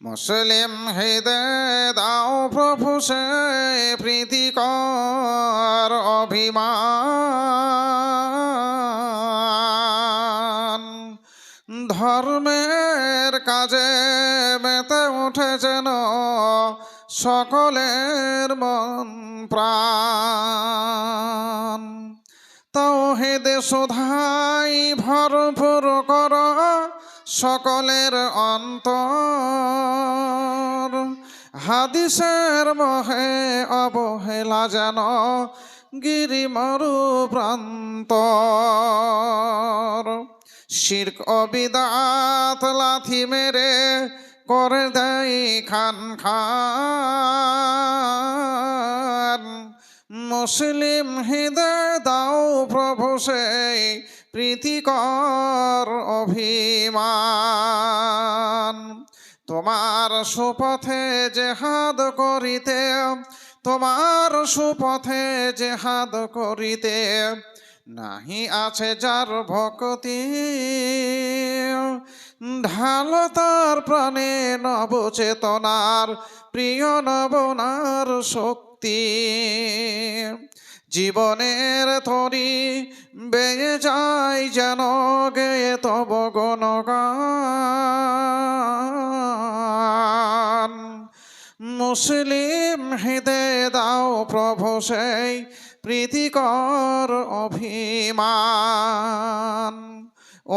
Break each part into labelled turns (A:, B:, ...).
A: মুসলিম হৃদয় দাও প্রভু সে প্রীতিকর অভিমান, ধর্মের কাজে মেতে উঠে যেন সকলের মন প্রাণ। তাওহীদে সুধাই ভরপুর কর সকলের অন্তর, হাদিসের মোহে অবহেলা যেন গিরিমরু প্রান্তর। শিরক ও বিদআত লাথি মেরে করে দেয় খান খান। মুসলিম হৃদয় দাও প্রভু সেই প্রীতিকর অভিমান। তোমার সুপথে জেহাদ করিতে, তোমার সুপথে জেহাদ করিতে নাহি আছে যার ভক্তি, ঢাল তার প্রাণে নবচেতনার প্রিয় নবনার শক্তি। জীবনের তরি বেয়ে যায় যেন গেয়ে তব গুণগান। মুসলিম হৃদয় দাও প্রভু সেই প্রীতিকর অভিমান।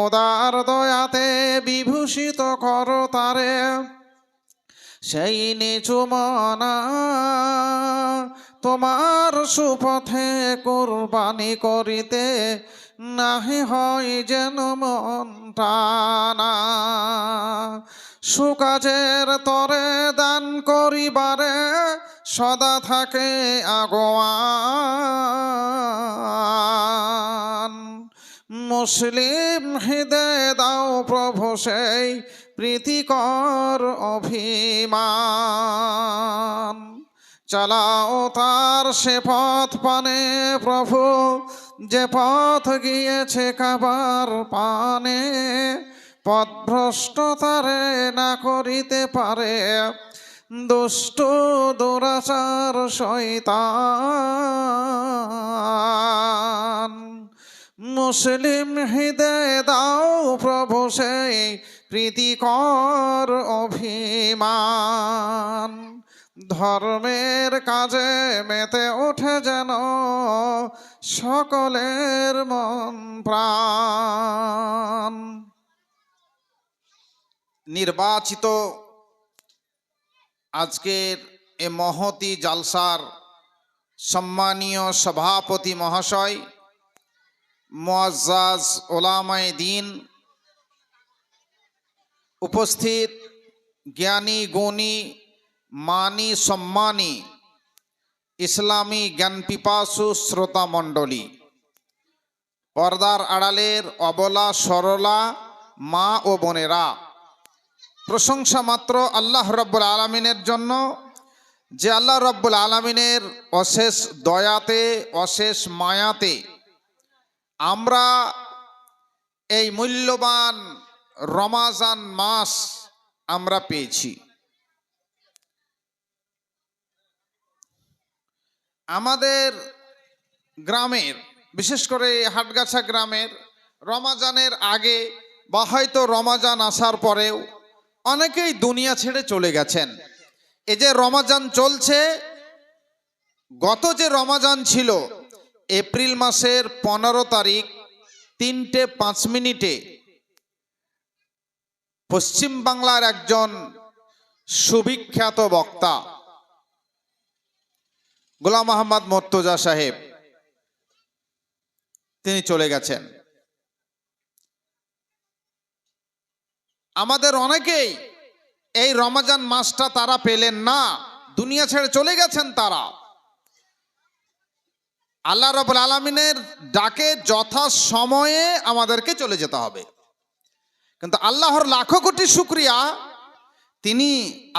A: উদার দয়াতে বিভূষিত কর তারে সেই নিচু মনা, তোমার সুপথে কুরবানি করিতে নাহি হয় যেন মন টানা। সুকাজের তরে দান করিবারে সদা থাকে আগুয়ান। মুসলিম হৃদয় দাও প্রভু সেই প্রীতিকর অভিমান। চালাও তার সে পথ পানে প্রভু, যে পথ গিয়েছে কাবার পানে। পথভ্রষ্ট তারে না করিতে পারে দুষ্ট দুরাচার শয়তান। মুসলিম হৃদয় দাও প্রভু সেই প্রীতিকর অভিমান। ধর্মের কাজে মেতে ওঠে যেন সকলের মন প্রাণ। নির্বাচিত আজকের এ মহতি জালসার সম্মানীয় সভাপতি মহাশয়, মুআজ্জাজ উলামায়ে দ্বীন, উপস্থিত জ্ঞানী গুণী মানি সম্মানী ইসলামী জ্ঞানপিপাসু শ্রোতা মণ্ডলী, পর্দার আড়ালের অবলা সরলা মা ও বোনেরা, প্রশংসা মাত্র আল্লাহ রব্বুল আলামিনের জন্য, যে আল্লাহ রব্বুল আলামিনের অশেষ দয়াতে অশেষ মায়াতে আমরা এই মূল্যবান রমাজান মাস আমরা পেয়েছি। আমাদের গ্রামের, বিশেষ করে হাটগাছা গ্রামের রমাজানের আগে বা হয়তো রমাজান আসার পরেও অনেকেই দুনিয়া ছেড়ে চলে গেছেন। এই যে রমাজান চলছে, গত যে রমাজান ছিল এপ্রিল মাসের 15 তারিখ 3:05 পশ্চিম বাংলার একজন সুবিখ্যাত বক্তা গোলাম মোহাম্মদ মর্তুজা সাহেব তিনি চলে গেছেন। আমাদের অনেকেই এই রমজান মাসটা তারা পেলেন না, দুনিয়া ছেড়ে চলে গেছেন তারা। আল্লাহ রাব্বুল আলামিনের ডাকে যথা সময়ে আমাদেরকে চলে যেতে হবে। কিন্তু আল্লাহর লাখো কোটি শুকরিয়া, তিনি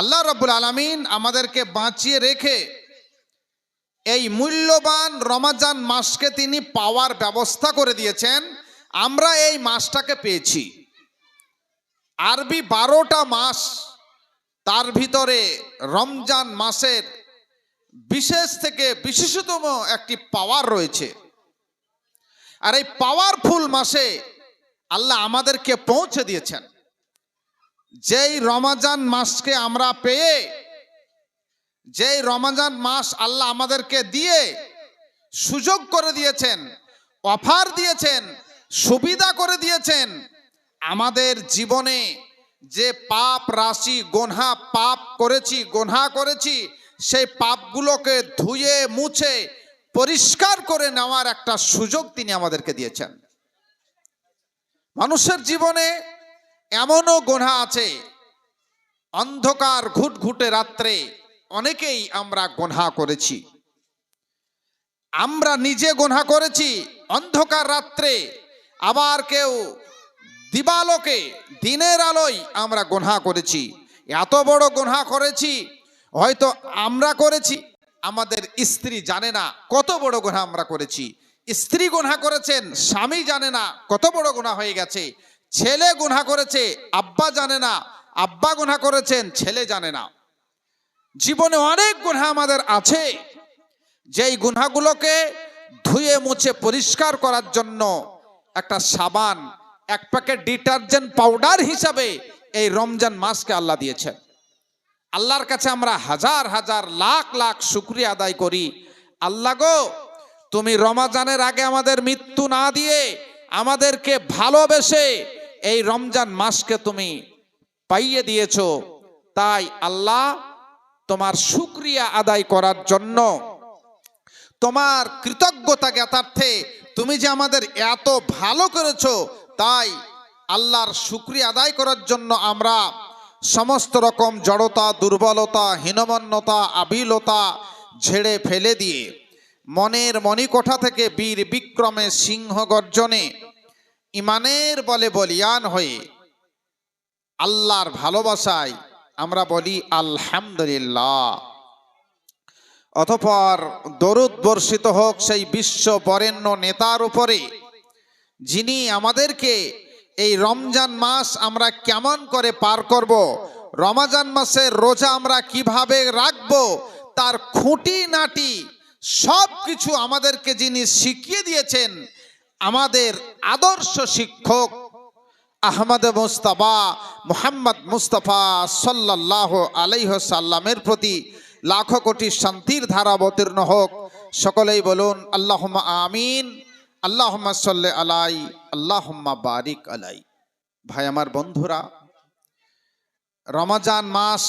A: আল্লাহ রাব্বুল আলামিন আমাদেরকে বাঁচিয়ে রেখে এই মূল্যবান রমজান মাসকে তিনি পাওয়ার ব্যবস্থা করে দিয়েছেন। আমরা এই মাসটাকে পেয়েছি। আরবি 12টা মাস তার ভিতরে রমজান মাসের বিশেষ থেকে বিশেষতম একটি পাওয়ার রয়েছে। আর এই পাওয়ারফুল মাসে আল্লাহ আমাদেরকে পৌঁছে দিয়েছেন। যেই রমজান মাসকে আমরা পেয়ে, যেই রমজান মাস আল্লাহ আমাদেরকে দিয়ে সুযোগ করে দিয়েছেন, অফার দিয়েছেন, সুবিধা করে দিয়েছেন, আমাদের জীবনে যে পাপ রাশি গোনা করেছি সেই পাপগুলোকে ধুয়ে মুছে পরিষ্কার করে নেওয়ার একটা সুযোগ তিনি আমাদেরকে দিয়েছেন। মানুষের জীবনে এমনও গোনা আছে, অন্ধকার ঘুটঘুটে রাত্রে অনেকেই আমরা গোনা করেছি। আমরা নিজে গোনা করেছি অন্ধকার রাত্রে, আবার কেউ দিবালোকে দিনের আলোয় আমরা গোনা করেছি। এত বড় গোনা করেছি, হয়তো আমরা করেছি, আমাদের স্ত্রী জানে না কত বড় গোনা আমরা করেছি। স্ত্রী গোনা করেছেন, স্বামী জানে না কত বড় গোনা হয়ে গেছে। ছেলে গোনা করেছে, আব্বা জানে না, আব্বা গোনা করেছেন, ছেলে জানে না। জীবনে অনেক গোনা আমাদের আছে, যেই গুনাহগুলোকে ধুয়ে মুছে পরিষ্কার করার জন্য একটা সাবান, এক প্যাকেট ডিটারজেন্ট পাউডার হিসাবে এই রমজান মাসকে আল্লাহ দিয়েছেন। আল্লাহর কাছে আমরা হাজার হাজার লাখ লাখ শুকরিয়া আদায় করি। আল্লাহ গো, তুমি রমজানের আগে আমাদের মৃত্যু না দিয়ে আমাদেরকে ভালোবেসে এই রমজান মাসকে তুমি পাইয়ে দিয়েছো। তাই আল্লাহ, তোমার শুকরিয়া আদায় করার জন্য, তোমার কৃতজ্ঞতা জ্ঞাতার্থে তুমি যে আমাদের এত ভালো করেছো, তাই আল্লাহর শুকরিয়া আদায় করার জন্য আমরা সমস্ত রকম জড়তা, দুর্বলতা, হীনমন্যতা, আবিলতা ঝেড়ে ফেলে দিয়ে মনের মণিকোঠা থেকে বীর বিক্রমে সিংহ গর্জনে ইমানের বলে বলিয়ান হয়ে আল্লাহর ভালোবাসায় আমরা বলি আলহামদুলিল্লাহ। অতঃপর দরুদ বর্ষিত হোক সেই বিশ্ব বরেণ্য নেতার উপরে, যিনি আমাদেরকে এই রমজান মাস আমরা কেমন করে পার করব, রমজান মাসের রোজা আমরা কিভাবে রাখব, তার খুঁটিনাটি সব কিছু আমাদেরকে যিনি শিখিয়ে দিয়েছেন, আমাদের আদর্শ শিক্ষক আহমদ মুস্তাফা মুহাম্মদ মুস্তাফা সাল্লাল্লাহু আলাইহি সাল্লামের প্রতি লাখো কোটি শান্তির ধারা অবতীর্ণ হোক। সকলেই বলুন আল্লাহুম্মা আমিন, আল্লাহুম্মা সাল্লি আলাই, আল্লাহুম্মা বারিক আলাই। ভাই আমার বন্ধুরা, রমজান মাস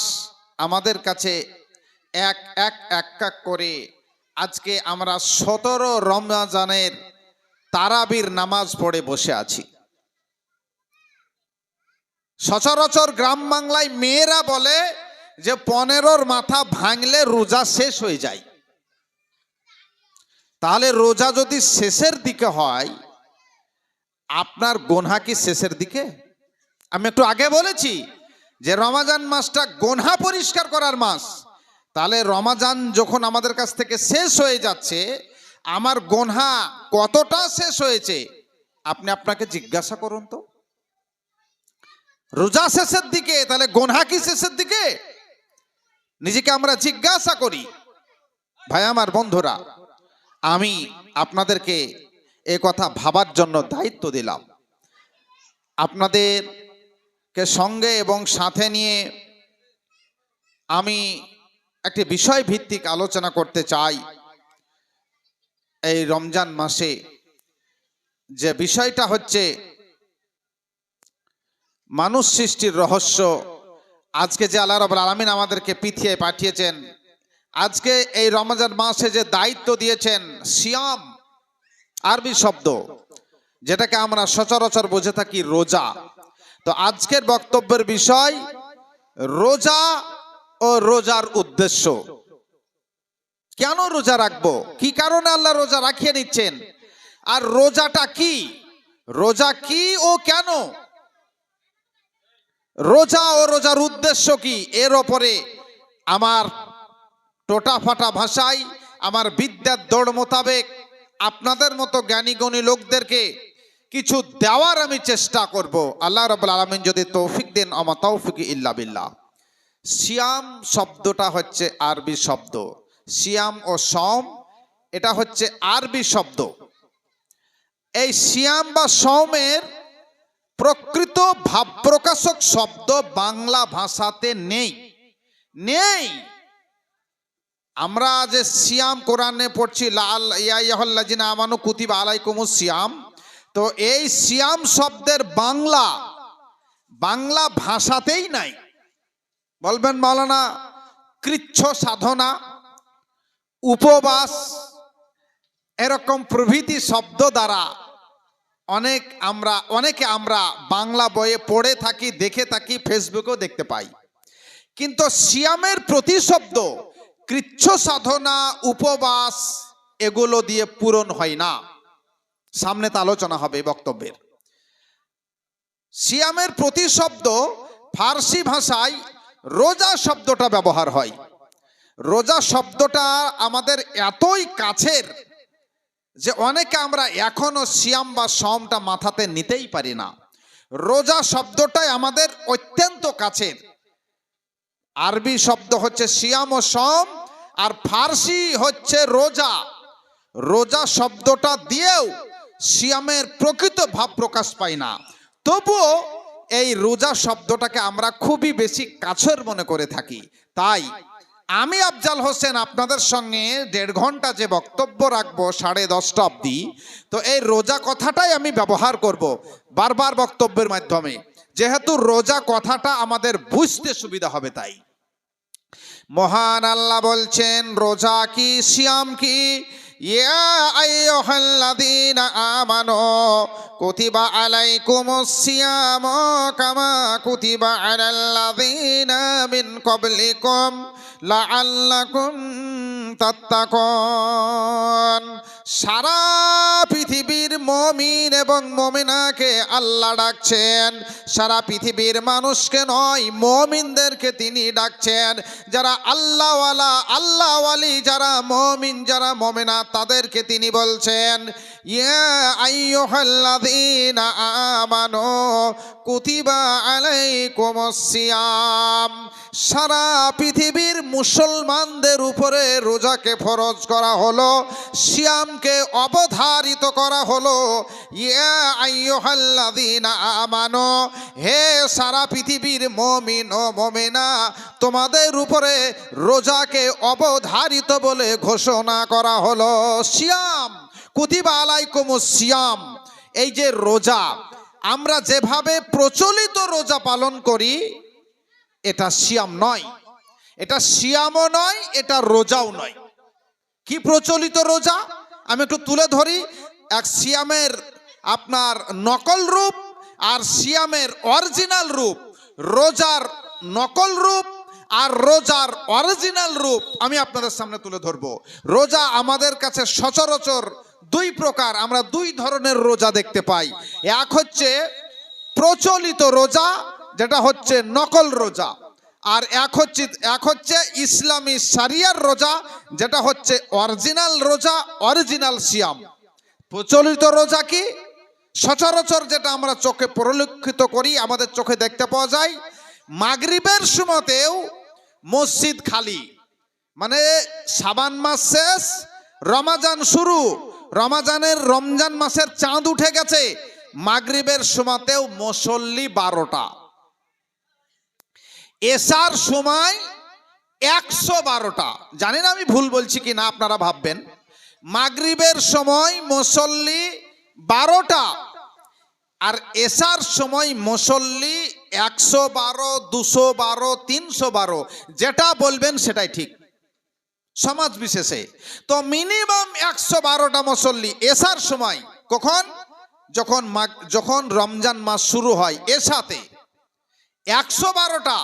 A: আমাদের কাছে এক এক করে আজকে আমরা 17 রমজানের তারাবির নামাজ পড়ে বসে আছি। সচরাচর গ্রাম বাংলায় মেয়েরা বলে যে 15-র মাথা ভাঙলে রোজা শেষ হয়ে যায়। তাহলে রোজা যদি শেষের দিকে হয়, আপনার গোনা কি শেষের দিকে? আমি একটু আগে বলেছি যে রমজান মাসটা গোনা পরিষ্কার করার মাস। তাহলে রমজান যখন আমাদের কাছ থেকে শেষ হয়ে যাচ্ছে, আমার গোনা কতটা শেষ হয়েছে আপনি আপনাকে জিজ্ঞাসা করুন তো। রোজা শেষের দিকে, তাহলে গোনা কি শেষের দিকে? নিজেকে আমরা জিজ্ঞাসা করি। ভাই আমার বন্ধুরা, আমি আপনাদেরকে এ কথা ভাবার জন্য দায়িত্ব দিলাম। আপনাদেরকে সঙ্গে এবং সাথে নিয়ে আমি একটি বিষয় ভিত্তিক আলোচনা করতে চাই। এই রমজান মাসে যে বিষয়টা হচ্ছে মানুষ সৃষ্টির রহস্য। আজকে যে আল্লাহ রাব্বুল আলামিন আমাদেরকে পৃথিবীতে পাঠিয়েছেন, আজকে এই রমজান মাসে যে দায়িত্ব দিয়েছেন, সিয়াম আরবি শব্দ, যেটাকে আমরা সচরাচর বুঝে থাকি রোজা। তো আজকের বক্তব্যের বিষয় রোজা ও রোজার উদ্দেশ্য। কেন রোজা রাখবো, কি কারণে আল্লাহ রোজা রাখিয়ে নিচ্ছেন, আর রোজাটা কি, রোজা কি ও কেন, রোজা ও রোজার উদ্দেশ্য কি, এর ওপরে আমার টোটাফাটা ভাষায়, আমার বিদ্যার দৌড় মোতাবেক আপনাদের মতো জ্ঞানী গুণী লোকদেরকে কিছু দেওয়ার আমি চেষ্টা করব। আল্লাহ রাব্বুল আলামিন যদি তৌফিক দেন, আমা তৌফিক ইল্লা বিল্লাহ। সিয়াম শব্দটা হচ্ছে আরবি শব্দ। সিয়াম ও সম এটা হচ্ছে আরবি শব্দ। এই সিয়াম বা সমের প্রকৃত ভাব প্রকাশক শব্দ বাংলা ভাষাতে নেই। আমরা যে সিয়াম কোরআনে পড়ছি লাল ইয়া আইয়ুহাল্লাযিনা আমানু কুতিবা আলাইকুমুস সিয়াম, তো এই সিয়াম শব্দের বাংলা ভাষাতেই নাই। বলবেন মাওলানা কৃচ্ছ সাধনা, উপবাস এরকম প্রভৃতি শব্দ দ্বারা অনেকে আমরা বাংলা বইয়ে পড়ে থাকি, দেখে থাকি, ফেসবুকেও দেখতে পাই। কিন্তু সিয়ামের প্রতিশব্দ কৃচ্ছ সাধনা, উপবাস এগুলো দিয়ে পূরণ হয় না। সামনে তো আলোচনা হবে বক্তব্যের। সিয়ামের প্রতিশব্দ ফার্সি ভাষায় রোজা শব্দটা ব্যবহার হয়। রোজা শব্দটা আমাদের এতই কাছের যে অনেকে আমরা এখনো সিয়াম বা সমটা মাথাতে নিতেই পারি না। রোজা শব্দটাই আমাদের অত্যন্ত কাছের। আরবি শব্দ হচ্ছে সিয়াম ও সম, আর ফার্সি হচ্ছে রোজা। রোজা শব্দটা দিয়েও সিয়ামের প্রকৃত ভাব প্রকাশ পায় না। তবুও এই রোজা শব্দটাকে আমরা খুবই বেশি কাছের মনে করে থাকি। তাই আমি আফজাল হোসেন আপনাদের সঙ্গে 1.5 ঘন্টা যে বক্তব্য রাখবো 10:30 অবধি, তো এই রোজা কথাটাই আমি ব্যবহার করব বারবার বক্তব্যের মাধ্যমে, যেহেতু রোজা কথাটা আমাদের বুঝতে সুবিধা হবে। তাই মহান আল্লাহ বলছেন রোজা কি, সিয়াম কি। ইয়া আইয়ুহাল্লাযীনা আমানু কুতিবা আলাইকুমুস সিয়াম কামা কুতিবা আলাল্লাযীনা মিন ক্বাবলিকুম লাআল্লাকুম তাত্তাকুন। সারা পৃথিবীর মুমিন এবং মুমিনাকে আল্লাহ ডাকছেন। সারা পৃথিবীর মানুষকে নয়, মুমিনদেরকে তিনি ডাকছেন। যারা আল্লাহওয়ালা, আল্লাহওয়ালি, যারা মুমিন, যারা মুমিনা, তাদেরকে তিনি বলছেন ইয়া আইয়ুহাল্লাযীনা আমানু কুতিবা আলাইকুমুস সিয়াম। সারা পৃথিবীর মুসলমানদের উপরে রোজাকে ফরজ করা হলো, সিয়ামকে অবধারিত করা হলো। ইয়া আইয়ুহাল্লাযীনা আমানু, হে সারা পৃথিবীর মুমিন ও মুমিনা, তোমাদের উপরে রোজাকে অবধারিত বলে ঘোষণা করা হলো। সিয়াম কুতিবা আলাইকুমুস সিয়াম, এই যে রোজা, আমরা যেভাবে প্রচলিত রোজা পালন করি এটা সিয়াম নয়, এটা সিয়ামও নয়, এটা রোজাও নয়। কি প্রচলিত রোজা আমি একটু তুলে ধরি। এক সিয়ামের আপনার নকল রূপ আর সিয়ামের অরিজিনাল রূপ। রোজার নকল রূপ আর রোজার অরিজিনাল রূপ আমি আপনাদের সামনে তুলে ধরবো। রোজা আমাদের কাছে সচরাচর 2 প্রকার, আমরা 2 ধরনের রোজা দেখতে পাই। এক হচ্ছে প্রচলিত রোজা, যেটা হচ্ছে নকল রোজা, আর এক হচ্ছে ইসলামী শরিয়ার রোজা, যেটা হচ্ছে অরিজিনাল রোজা, অরিজিনাল সিয়াম। প্রচলিত রোজা কি? সচরাচর যেটা আমরা চোখে পরিলক্ষিত করি, আমাদের চোখে দেখতে পাওয়া যায়, মাগরিবের সময়তেও মসজিদ খালি, মানে শাবান মাস শেষ, রমজান শুরু, রমজান মাসের চাঁদ উঠে গেছে, মাগরিবের সময়তেও মুসল্লি 12টা, এশার সময় 112টা। জানি না আমি ভুল বলছি কি না, আপনারা ভাববেন। মাগরিবের সময় মুসল্লি 12টা, আর এশার সময় মুসল্লি 112, 212, 312, যেটা বলবেন সেটাই ঠিক সমাজ বিশেষে। তো মিনিমাম 112টা মুসল্লি এশার সময়। কখন? যখন রমজান মাস শুরু হয় এশাতে 112টা।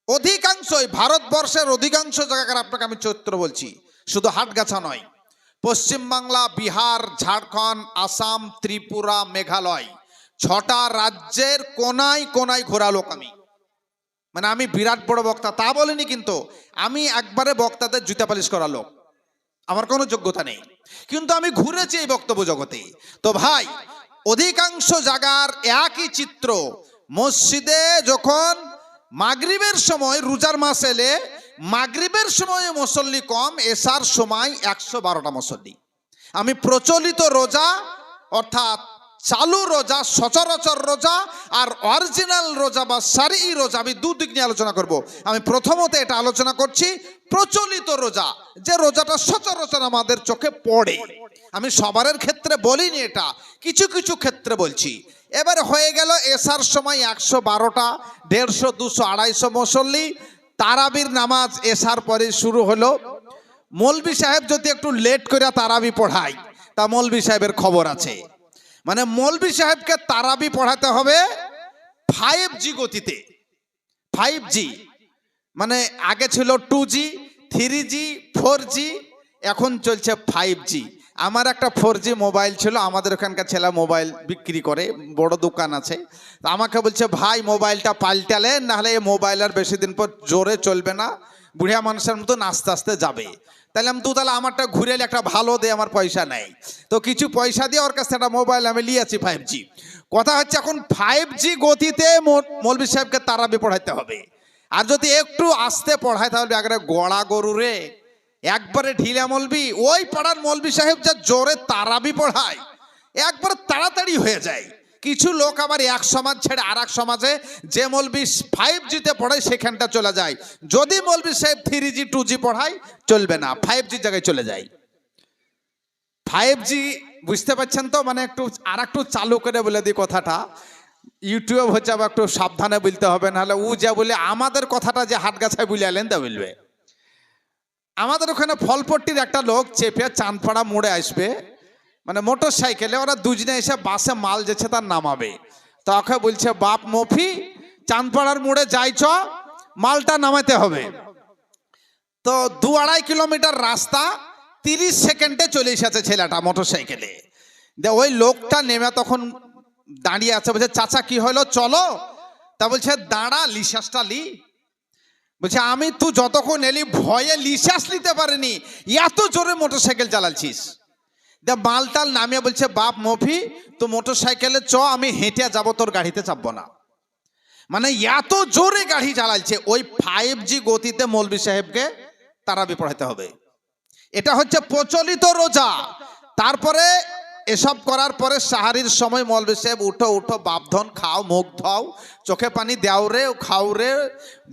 A: অধিকাংশই ভারতবর্ষের অধিকাংশ জায়গার আপনাকে আমি চরিত্র বলছি, শুধু হাটগাছা নয়, পশ্চিমবাংলা, বিহার, ঝাড়খণ্ড, আসাম, ত্রিপুরা, মেঘালয়, 6টা রাজ্যের কোনায় কোনায় ঘোরা লোক আমি। মানে আমি বিরাট বড় বক্তা তা বলিনি, কিন্তু আমি একবারে বক্তাদের জুতা পালিশ করা লোক, আমার কোনো যোগ্যতা নেই, কিন্তু আমি ঘুরেছি এই বক্তব্য জগতে। তো ভাই, অধিকাংশ জায়গার একই চিত্র। মসজিদে যখন মাগরিবের সময় রোজার মাস এলে মাগরিবের সময় মুসল্লি কম, এশার সময় 112টা মুসল্লি। আমি প্রচলিত রোজা অর্থাৎ চালু রোজা, সচরাচর রোজা আর অরিজিনাল রোজা বা সারি রোজা, আমি দুদিক নিয়ে আলোচনা করব। আমি প্রথমত এটা আলোচনা করছি প্রচলিত রোজা, যে রোজাটা সচরাচর আমাদের চোখে পড়ে। আমি সবার ক্ষেত্রে বলিনি, এটা কিছু কিছু ক্ষেত্রে বলছি। এবার হয়ে গেল এশার সময় 112টা, 150, 200, 250 মুসল্লি। তারাবির নামাজ এশার পরে শুরু হলো। মৌলভী সাহেব যদি একটু লেট করে তারাবি পড়ায় তা মৌলভী সাহেবের খবর আছে। মানে মৌলভী সাহেবকে তারাবি পড়াতে হবে 5G গতিতে। 5G মানে আগে ছিল 2G, 3G, 4G, এখন চলছে 5G। আমার একটা 4G মোবাইল ছিল, আমাদের ওখানকার ছেলে মোবাইল বিক্রি করে, বড় দোকান আছে। আমাকে বলছে ভাই মোবাইলটা পাল্টালেন, নাহলে এই মোবাইল আর বেশি দিন পর জোরে চলবে না, বুড়িয়া মানুষের মতো আস্তে আস্তে যাবে। তাহলে আমি তাহলে আমারটা ঘুরে একটা ভালো দে, আমার পয়সা নেই। তো কিছু পয়সা দিয়ে ওর কাছে একটা মোবাইল আমি নিয়েছি 5G। কথা হচ্ছে এখন 5G গতিতে মৌলভী সাহেবকে তারাবি পড়াইতে হবে। আর যদি একটু আস্তে পড়ায় তাহলে একবারে গড়া গরু রে, একবারে ঢিলা মৌলভী। ওই পাড়ার মৌলভী সাহেব যা জোরে তারাবি পড়ায় একবারে তাড়াতাড়ি হয়ে যায়। কিছু লোক আবার এক সমাজ ছেড়ে আর এক সমাজে যে মৌলভী 5Gতে পড়ায় সেখানটা চলে যায়। যদি মৌলভী সাহেব 3G 2G পড়ায় চলবে না, 5G জায়গায় চলে যায়। 5G বুঝতে পারছেন তো? মানে একটু আর একটু চালু করে বলে দিই কথাটা, ইউটিউব হচ্ছে আবার একটু সাবধানে বলতে হবে, নাহলে ও যা বলে আমাদের কথাটা যে হাটগাছায় বুঝে আলেন তা বলবে। আমাদের ওখানে ফলপট্টির একটা লোক চেপে চাঁদপাড়া মোড়ে আসবে, মানে মোটর সাইকেলে, ওরা দুজনে এসে বাসে মাল যেছে তার নামাবে। তখন বলছে বাপ মফি চাঁদপাড়ার মোড়ে যাইছ, মালটা নামাতে হবে। তো 2-2.5 কিলোমিটার রাস্তা 30 সেকেন্ডে চলে এসেছে ছেলেটা মোটর সাইকেলে। ওই লোকটা নেমে তখন দাঁড়িয়ে আছে, বলছে চাচা কি হলো চলো। তা বলছে দাঁড়া, লিশ্বাসটা লি। বলছে আমি তুই যতক্ষণ এলি ভয়ে লিশ্বাস নিতে পারিনি, এত জোরে মোটর সাইকেল চালাচ্ছিস। মালটাল নামিয়ে বলছে বাপ মফি তো মোটর সাইকেলে চ, আমি হেঁটে যাবো, তোর গাড়িতে চাপবো না। মানে এত জোরে গাড়ি চালাচ্ছে। ওই 5G গতিতে মৌলভী সাহেবকে তারাবি পড়াইতে হবে। এটা হচ্ছে প্রচলিত রোজা। তারপরে এসব করার পরে সাহারির সময় মৌলভী সাহেব উঠো উঠো, বাপধন খাও, মুখ ধাও, চোখে পানি দেও রে, খাও রে,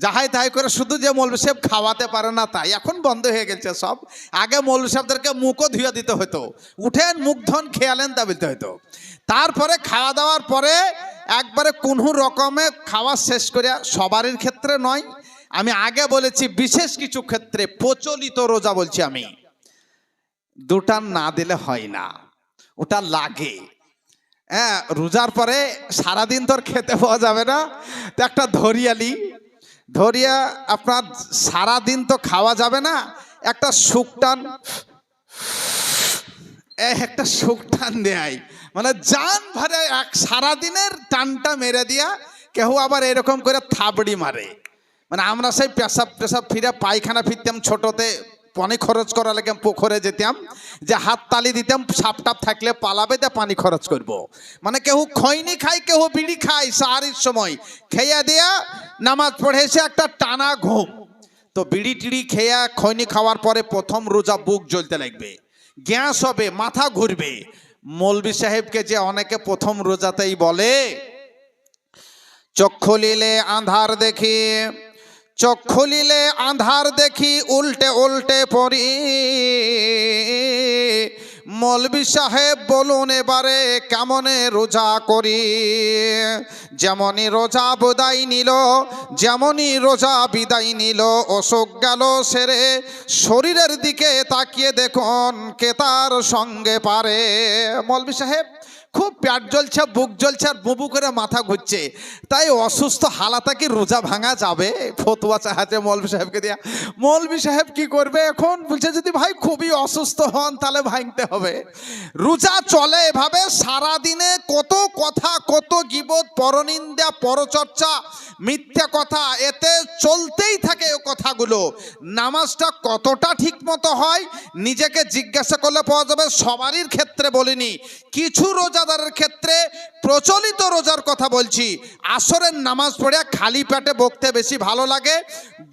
A: যাহাই তাই করে। শুধু যে মৌলভী সাহেব খাওয়াতে পারে না তাই, এখন বন্ধ হয়ে গেছে সব। আগে মৌলভী সাহেবদেরকে মুখও ধুয়ে দিতে হতো, উঠেন মুখ ধন খেয়ালেন তা বলতে হতো। তারপরে খাওয়া দাওয়ার পরে একবারে কোনো রকমে খাওয়া শেষ করে, সবারই ক্ষেত্রে নয়, আমি আগে বলেছি বিশেষ কিছু ক্ষেত্রে প্রচলিত রোজা বলছি আমি, দুটা না দিলে হয় না, ওটা লাগে। হ্যাঁ, রোজার পরে সারাদিন তোর খেতে পাওয়া যাবে না, তো একটা ধরিয়ালি ধরিয়া আপনার সারাদিন তো খাওয়া যাবে না, একটা শুকটান, একটা শুকটান দেয়, মানে জান ভরে এক সারাদিনের টানটা মেরে দিয়া। কেউ আবার এরকম করে থাবড়ি মারে, মানে আমরা সেই পেশাব ফিরে পায়খানা ফিরতাম ছোটতে, পানি খরচ করা লাগে, পুকুরে যেতাম, যে হাত তালি দিতাম, সাপ টাপ থাকলে পালাবে, তা পানি খরচ করব। মানে কেউ খৈনি খায়, কেউ বিড়ি খায়, সাহারির সময় খেয়া দেয়া নামাজ পড়েছে, একটা টানা ঘুম। তো বিড়ি টিড়ি খেয়া খৈনি খাওয়ার পরে প্রথম রোজা বুক জ্বলতে লাগবে, গ্যাস হবে, মাথা ঘুরবে। মৌলভী সাহেবকে যে অনেকে প্রথম রোজাতেই বলে চোখ খুলিলে আন্ধার দেখি, চোখ খুলিলে আন্ধার দেখি, উল্টে উল্টে পড়ি। মৌলভী সাহেব বলুন এবারে কেমনে রোজা করি। যেমনই রোজা বিদায় নিল, যেমনই রোজা বিদায় নিল, অসুখ গেল সেরে, শরীরের দিকে তাকিয়ে দেখুন কে তার সঙ্গে পারে। মৌলভী সাহেব খুব পেট জ্বলছে, বুক জ্বলছে, আর বুবু করে মাথা ঘুরছে, তাই অসুস্থ হালাতে কি রোজা ভাঙা যাবে? ফতুয়া চাহাতে মৌলভী সাহেবকে দিয়া। মৌলভী সাহেব কি করবে এখন? বলছে যদি ভাই খুবই অসুস্থ হন তাহলে ভাঙতে হবে। রোজা চলে এভাবে সারাদিনে, কত কথা, কত গীবত, পরনিন্দা, পরচর্চা, মিথ্যা কথা, এতে চলতেই থাকে ও কথাগুলো। রোজাগুলো নামাজটা কতটা ঠিক মতো হয় নিজেকে জিজ্ঞাসা করলে পাওয়া যাবে। সবারই ক্ষেত্রে বলিনি, কিছু রোজাদারের ক্ষেত্রে প্রচলিত রোজার কথা বলছি। আসরের নামাজ পড়ে খালি পেটে বকতে বেশি ভালো লাগে।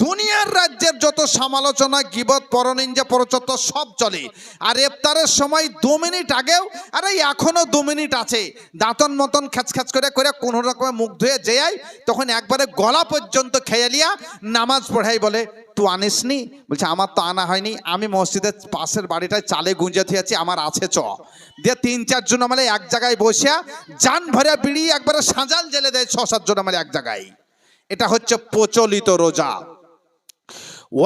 A: দুনিয়ার রাজ্যের যত সমালোচনা, গীবত, পরনিন্দা, পরচত্বর সব চলে। আর ইফতারের সময় 2 মিনিট আগেও, আরে এখনো 2 মিনিট আছে, দাঁতন মতন খ্যাচ করে করে কোনো রকমের মুখ ধুয়ে যেয়াই তখন একবারে গলা পর্যন্ত খেয়ে লিয়া নামাজ পড়াই। বলে তুই আনিসনি? বলছে আমার তো আনা হয়নি, আমি মসজিদের পাশের বাড়িটায় চালে গুঁজে থিয়েছি, আমার আছে চ দিয়ে 3-4 জন আমালে এক জায়গায় বসিয়া জান ভরে বিড়ি একবারে সাজাল জেলে দেয় 6-7 জন আমালে এক জায়গায়। এটা হচ্ছে প্রচলিত রোজা।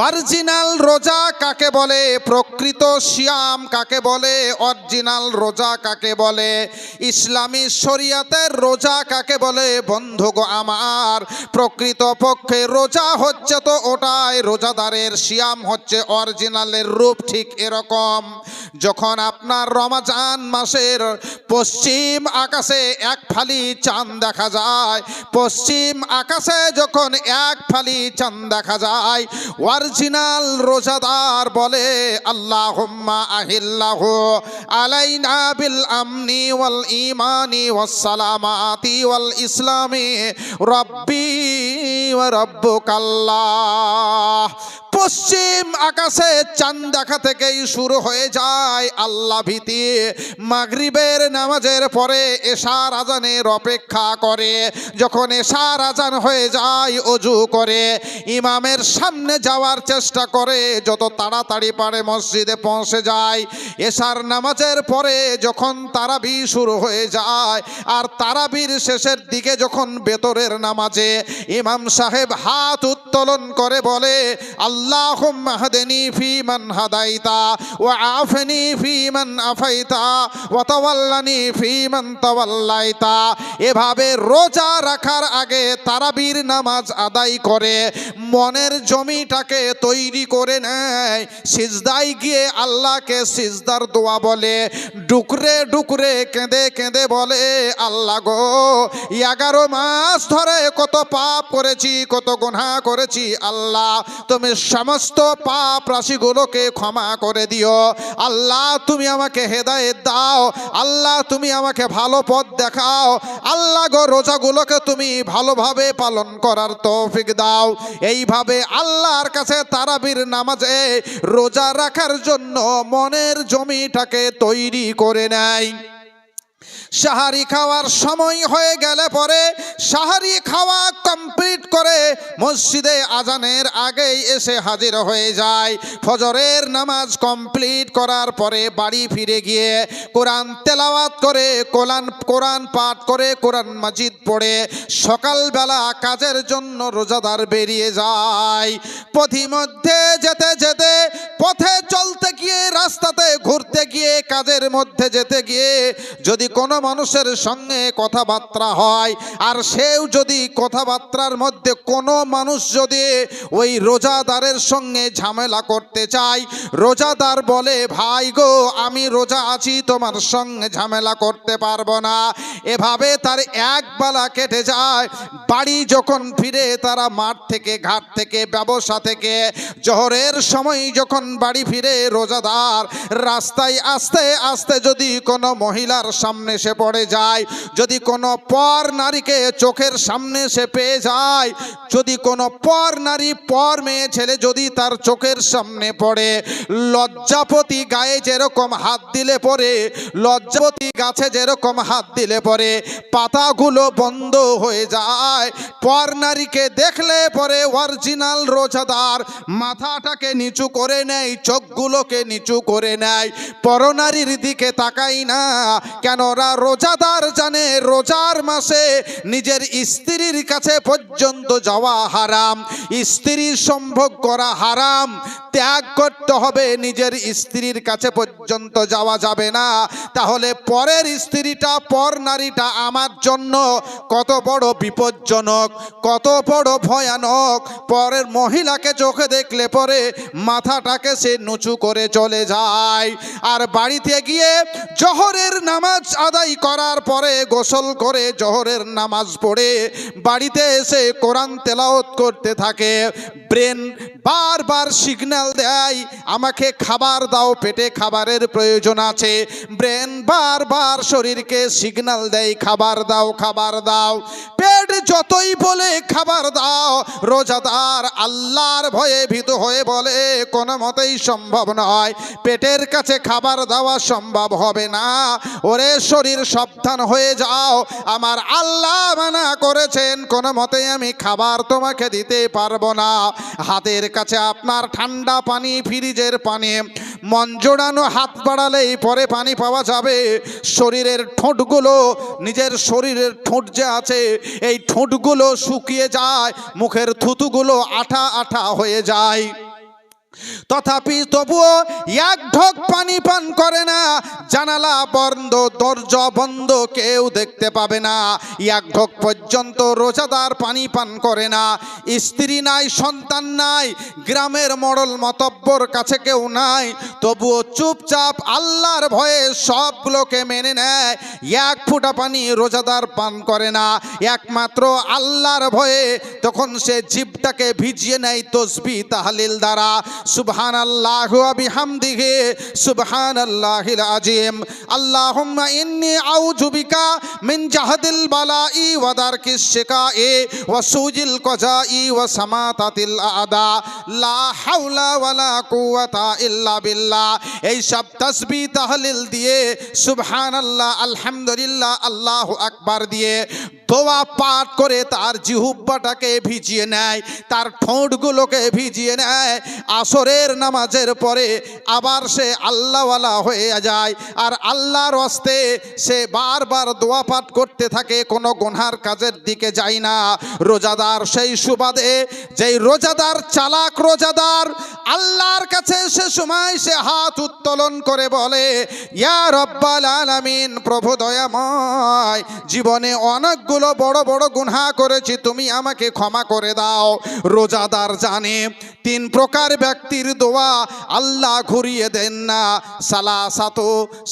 A: অরিজিনাল রোজা কাকে বলে, প্রকৃত সিয়াম কাকে বলে, অরিজিনাল রোজা কাকে বলে, ইসলামী শরিয়াতের রোজা কাকে বলে? বন্ধুগো আমার, প্রকৃত পক্ষে রোজা হচ্ছে তো ওটাই, রোজাদারের সিয়াম হচ্ছে অরিজিনালের রূপ। ঠিক এরকম যখন আপনার রমজান মাসের পশ্চিম আকাশে এক ফালি চাঁদ দেখা যায়, পশ্চিম আকাশে যখন এক ফালি চাঁদ দেখা যায়, অরিজিনাল রোজাদার বলে আল্লাহুম্মা আহিল্লাহু আলাইনা বিল আমনি ওয়াল ঈমানি ওয়াস সালামাতি ওয়াল ইসলামি রাব্বি ওয়া রাব্বুকাল্লাহ। পশ্চিম আকাশে চাঁদ দেখা থেকেই শুরু হয়ে যায় আল্লাহ ভীতি। মাগরিবের নামাজের পরে এশার আজানের অপেক্ষা করে, যখন এশার আজান হয়ে যায় ওযু করে ইমামের সামনে যাওয়ার চেষ্টা করে, যত তাড়াতাড়ি পারে মসজিদে পৌঁছে যায়। এশার নামাজের পরে যখন তারাবি শুরু হয়ে যায়, আর তারাবির শেষের দিকে যখন বেতরের নামাজে ইমাম সাহেব হাত উত্তোলন করে বলে আল্লাহুম্মা হাদিনি ফিমান হাদাইতা ওয়া আফিনি ফিমান আফাইতা ওয়া তাওয়াল্লানি ফিমান তাওয়াল্লাইতা, এভাবে রোজা রাখার আগে তারাবির নামাজ আদায় করে মনের জমিটাকে তৈরি করে নেয়। সিজদায় গিয়ে আল্লাহকে সিজদার দোয়া বলে, ডুকরে ডুকরে কেঁদে কেঁদে বলে আল্লাহ গো 11 মাস ধরে কত পাপ করেছি, কত গুনাহ করেছি, আল্লাহ তুমি সমস্ত পাপ রাশিগুলোকে ক্ষমা করে দিও। আল্লাহ তুমি আমাকে হেদায়েত দাও, আল্লাহ তুমি আমাকে ভালো পথ দেখাও, আল্লাহ গো রোজাগুলোকে তুমি ভালোভাবে পালন করার তৌফিক দাও। এইভাবে আল্লাহর কাছে তারাবির নামাজে রোজা রাখার জন্য মনের জমিটাকে তৈরি করে নেয়। সাহারি খাওয়ার সময় হয়ে গেলে পরে সাহারি খাওয়া কমপ্লিট করে মসজিদে আজানের আগেই এসে হাজির হয়ে যায়। ফজরের নামাজ কমপ্লিট করার পরে বাড়ি ফিরে গিয়ে কোরআন তেলাওয়াত করে, কোরআন পাঠ করে, কোরআন মাজিদ পড়ে সকালবেলা কাজের জন্য রোজাদার বেরিয়ে যায়। পথিমধ্যে যেতে যেতে, পথে চলতে গিয়ে, রাস্তাতে ঘুরতে গিয়ে, কাজের মধ্যে যেতে গিয়ে যদি কোনো মানুষের সঙ্গে কথাবার্তা হয়, আর সেও যদি কথাবার্তার মধ্যে কোনো মানুষ যদি ওই রোজাদারের সঙ্গে ঝামেলা করতে চায়, রোজাদার বলে ভাই গো আমি রোজা আছি, তোমার সঙ্গে ঝামেলা করতে পারবো না, এভাবে তার এক বেলা কেটে যায়। বাড়ি যখন ফিরে তারা মাঠ থেকে, ঘাট থেকে, ব্যবসা থেকে জোহরের সময় যখন বাড়ি ফিরে রোজাদার রাস্তায় আস্তে আস্তে যদি কোনো মহিলার সামনে সে পড়ে যায়, যদি কোনো পর নারীকে চোখের সামনে সে পেয়ে যায়, যদি কোনো পর নারী, পর মেয়ে ছেলে যদি তার চোখের সামনে পড়ে, লজ্জাপতি গায়ে যেরকম হাত দিলে পরে, লজ্জাপতি গাছে যেরকম হাত দিলে পরে পাতাগুলো বন্ধ হয়ে যায়, পর নারীকে দেখলে পরে অরিজিনাল রোজাদার মাথাটাকে নিচু করে নেয়, চোখগুলোকে নিচু করে নেয়, পরনারীর দিকে তাকাই না। কেন ওরা রোজাদার জানে রোজার মাসে নিজের স্ত্রীর কাছে পর্যন্ত যাওয়া হারাম, স্ত্রীর সম্ভোগ করা হারাম, ত্যাগ করতে হবে, নিজের স্ত্রীর কাছে পর্যন্ত যাওয়া যাবে না। তাহলে পরের স্ত্রীটা, পর নারীটা আমার জন্য কত বড় বিপজ্জনক, কত বড় ভয়ানক। পরের মহিলাকে চোখে দেখলে পরে মাথাটাকে সে নিচু করে চলে যায়। আর বাড়িতে গিয়ে জোহরের নামাজ আদায় করার পরে গোসল করে জোহরের নামাজ পড়ে বাড়িতে এসে কোরআন তেলাওয়াত করতে থাকে। ব্রেন বারবার সিগন্যাল দেয় আমাকে খাবার দাও, পেটে খাবারের প্রয়োজন আছে। ব্রেন বারবার শরীরকে সিগন্যাল দেয় খাবার দাও, খাবার দাও। পেট যতই বলে খাবার দাও, রোজাদার আল্লাহর ভয়ে ভীত হয়ে বলে কোনো মতেই সম্ভব নয়, পেটের কাছে খাবার দেওয়া সম্ভব হবে না। ওরে শরীর সাবধান হয়ে যাও, আমার আল্লাহ মানা করেছেন, কোনো মতেই আমি খাবার তোমাকে দিতে পারবো না। হাতের কাছে আপনার ঠান্ডা পানি, ফ্রিজের পানি, মন জোড়ানো হাত বাড়ালেই পরে পানি পাওয়া যাবে। শরীরের ঠোঁটগুলো, নিজের শরীরের ঠোঁট যে আছে এই ঠোঁটগুলো শুকিয়ে যায়, মুখের থুতুগুলো আঠা আঠা হয়ে যায়, তথাপি তবুও এক ঢোক পানি পান করে না। জানালা বন্ধ, দরজা বন্ধ, কেউ দেখতে পাবে না, এক ঢোক পর্যন্ত রোজাদার পানি পান করে না। স্ত্রী নাই, সন্তান নাই, গ্রামের মডল মতব্বর কাছে কেউ নাই, তবুও চুপচাপ আল্লাহর ভয়ে সবগুলোকে মেনে নেয়। এক ফোঁটা পানি রোজাদার পান করে না, একমাত্র আল্লাহর ভয়ে। তখন সে জিভটাকে ভিজিয়ে নেয় তসবিহ তাহলিল দ্বারা। সুবহানাল্লাহু ওয়া বিহামদিহি সুবহানাল্লাহিল আযীম। আল্লাহুম্মা ইন্নী আউযু বিকা মিন জাহদিল বালাই ওয়া দারকিশ শিকাই ওয়া সুজিল কজাই ওয়া সামাতাতিল আদা লা হাওলা ওয়ালা কুওয়াতা ইল্লা বিল্লাহ। এই সব তাসবিহ তাহলিল দিয়ে, সুবহানাল্লাহ, আলহামদুলিল্লাহ, আল্লাহু আকবার দিয়ে দোয়া পাঠ করে তার জিহ্বাটাকে ভিজিয়ে নেয়, তার ঠোঁটগুলোকে ভিজিয়ে নেয়। আসরের নামাজের পরে আবার সে আল্লাহওয়ালা হয়ে যায়, আর আল্লাহর ওয়াস্তে সে বারবার দোয়া পাঠ করতে থাকে, কোনো গুনহার কাজের দিকে যায় না। রোজাদার সেই সুবাদে, যেই রোজাদার চালাক রোজাদার, আল্লাহর কাছে সে সময় সে হাত উত্তোলন করে বলে, ইয়া রব্বাল আলামিন, প্রভু দয়াময়, জীবনে অনেকগুলো বড় বড় গুনাহ করেছি, তুমি আমাকে ক্ষমা করে দাও। রোজাদার জানে তিন প্রকার ব্যক্তির দোয়া আল্লাহ ঘুরিয়ে দেন না।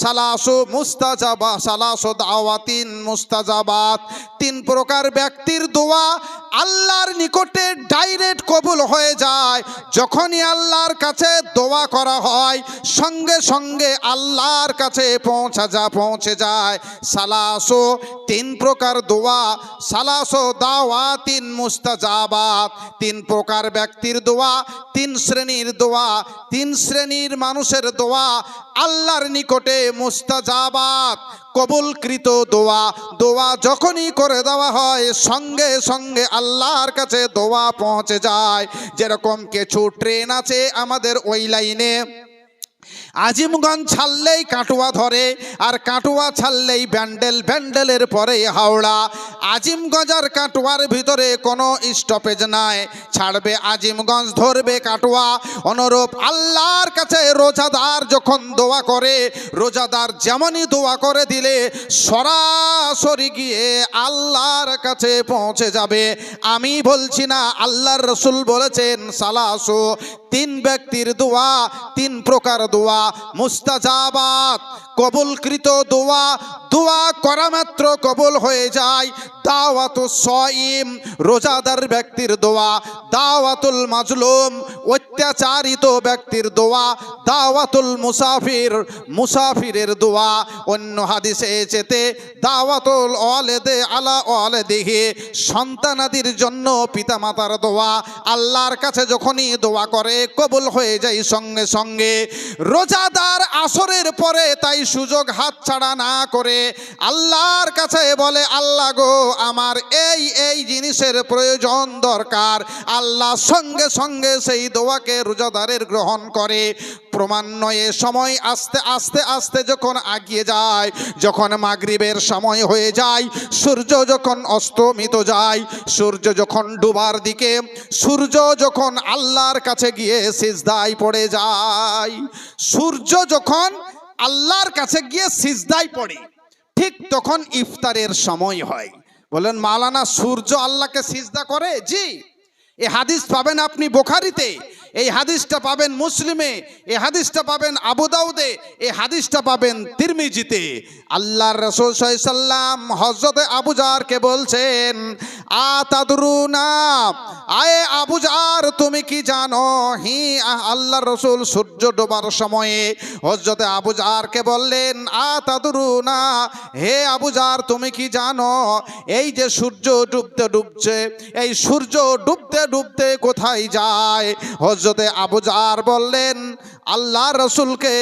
A: সালাসো মুস্তাজাবা, সালাসো দাওয়াতিন মুস্তাজাবাত। তিন প্রকার ব্যক্তির দোয়া আল্লাহর নিকটে ডাইরেক্ট কবুল হয়ে যায়। যখনই আল্লাহর কাছে দোয়া করা হয়, সঙ্গে সঙ্গে আল্লাহর কাছে পৌঁছে যায়। সালাসো, তিন প্রকার দোয়া, সালাসো দাওয়াতিন মুস্তাজাবাত। তিন প্রকার ব্যক্তির দোয়া, তিন শ্রেণীর দোয়া, তিন শ্রেণীর মানুষের দোয়া আল্লাহর নিকটে মুস্তাজাবাত, কবুলকৃত দোয়া। দোয়া যখনই করে দেওয়া হয়, সঙ্গে সঙ্গে আল্লাহর কাছে দোয়া পৌঁছে যায়। যেরকম কিছু ট্রেন আছে আমাদের ওই লাইনে, আজিমগঞ্জ ছাড়লেই কাটোয়া ধরে, আর কাটোয়া ছাড়লেই ব্যান্ডেল, ব্যান্ডেলের পরে হাওড়া। আজিমগঞ্জ আর কাটোয়ার ভিতরে কোনো স্টপেজ নাই, ছাড়বে আজিমগঞ্জ, ধরবে কাটোয়া। অনুরূপ আল্লাহর কাছে রোজাদার যখন দোয়া করে, রোজাদার যেমনই দোয়া করে দিলে সরাসরি গিয়ে আল্লাহর কাছে পৌঁছে যাবে। আমি বলছি না, আল্লাহর রসুল বলেছেন, সালাসো, তিন ব্যক্তির দোয়া, তিন প্রকার দোয়া মুস্তাজাবাত, কবুলকৃত দোয়া। দোয়া করা মাত্র কবুল হয়ে যায়। দাওয়াতুস সাইম, রোজাদার ব্যক্তির দোয়া। দাওয়াতুল মাজলুম, অত্যাচারিত ব্যক্তির দোয়া। দাওয়াতুল মুসাফির, মুসাফিরের দোয়া। অন্য হাদিসে এসেছে দাওয়াতুল ওয়ালিদে আলা ওয়ালিদিহি, সন্তানাদির জন্য পিতামাতার দোয়া। আল্লাহর কাছে যখনই দোয়া করে কবুল হয়ে যায় সঙ্গে সঙ্গে। রোজাদার আসরের পরে তাই সুযোগ হাতছাড়া না করে আল্লাহর কাছে বলে, আল্লাহ গো, আমার এই এই জিনিসের প্রয়োজন দরকার। আল্লাহ সঙ্গে সঙ্গে সেই দোয়াকে রোজাদারের গ্রহণ করে। ক্রমান্বয়ে সময় আস্তে আস্তে আস্তে যখন আগিয়ে যায়, যখন মাগরিবের সময় হয়ে যায়, সূর্য যখন অস্তমিত যায়, সূর্য যখন ডুবার দিকে, সূর্য যখন আল্লাহর কাছে গিয়ে সিজদায় পড়ে যায়, সূর্য যখন আল্লাহর কাছে গিয়ে সিজদায় পড়ে, ঠিক তখন ইফতারের সময় হয়। বলেন, মাওলানা, সূর্য আল্লাহকে সিজদা করে? জি, এ হাদিস পাবেন আপনি বুখারীতে। এই হাদিসটা পাবেন মুসলিমে, এই হাদিসটা পাবেন আবু দাউদে, এই হাদিসটা পাবেন তিরমিজিতে। আল্লাহর রাসূল সাল্লাল্লাহু আলাইহি সাল্লাম হযরতে আবু জারকে বলছেন, আতাদরুনা, আয়ে আবু জার তুমি কি জানো? আল্লাহর রাসূল সূর্য ডোবার সময়ে হযরতে আবু জারকে বললেন, আতাদরুনা, হে আবু জার তুমি কি জানো এই যে সূর্য ডুবতে ডুবছে, এই সূর্য ডুবতে ডুবতে কোথায় যায়? হযরতে আবু জার বললেন, আল্লাহর রাসূলকে,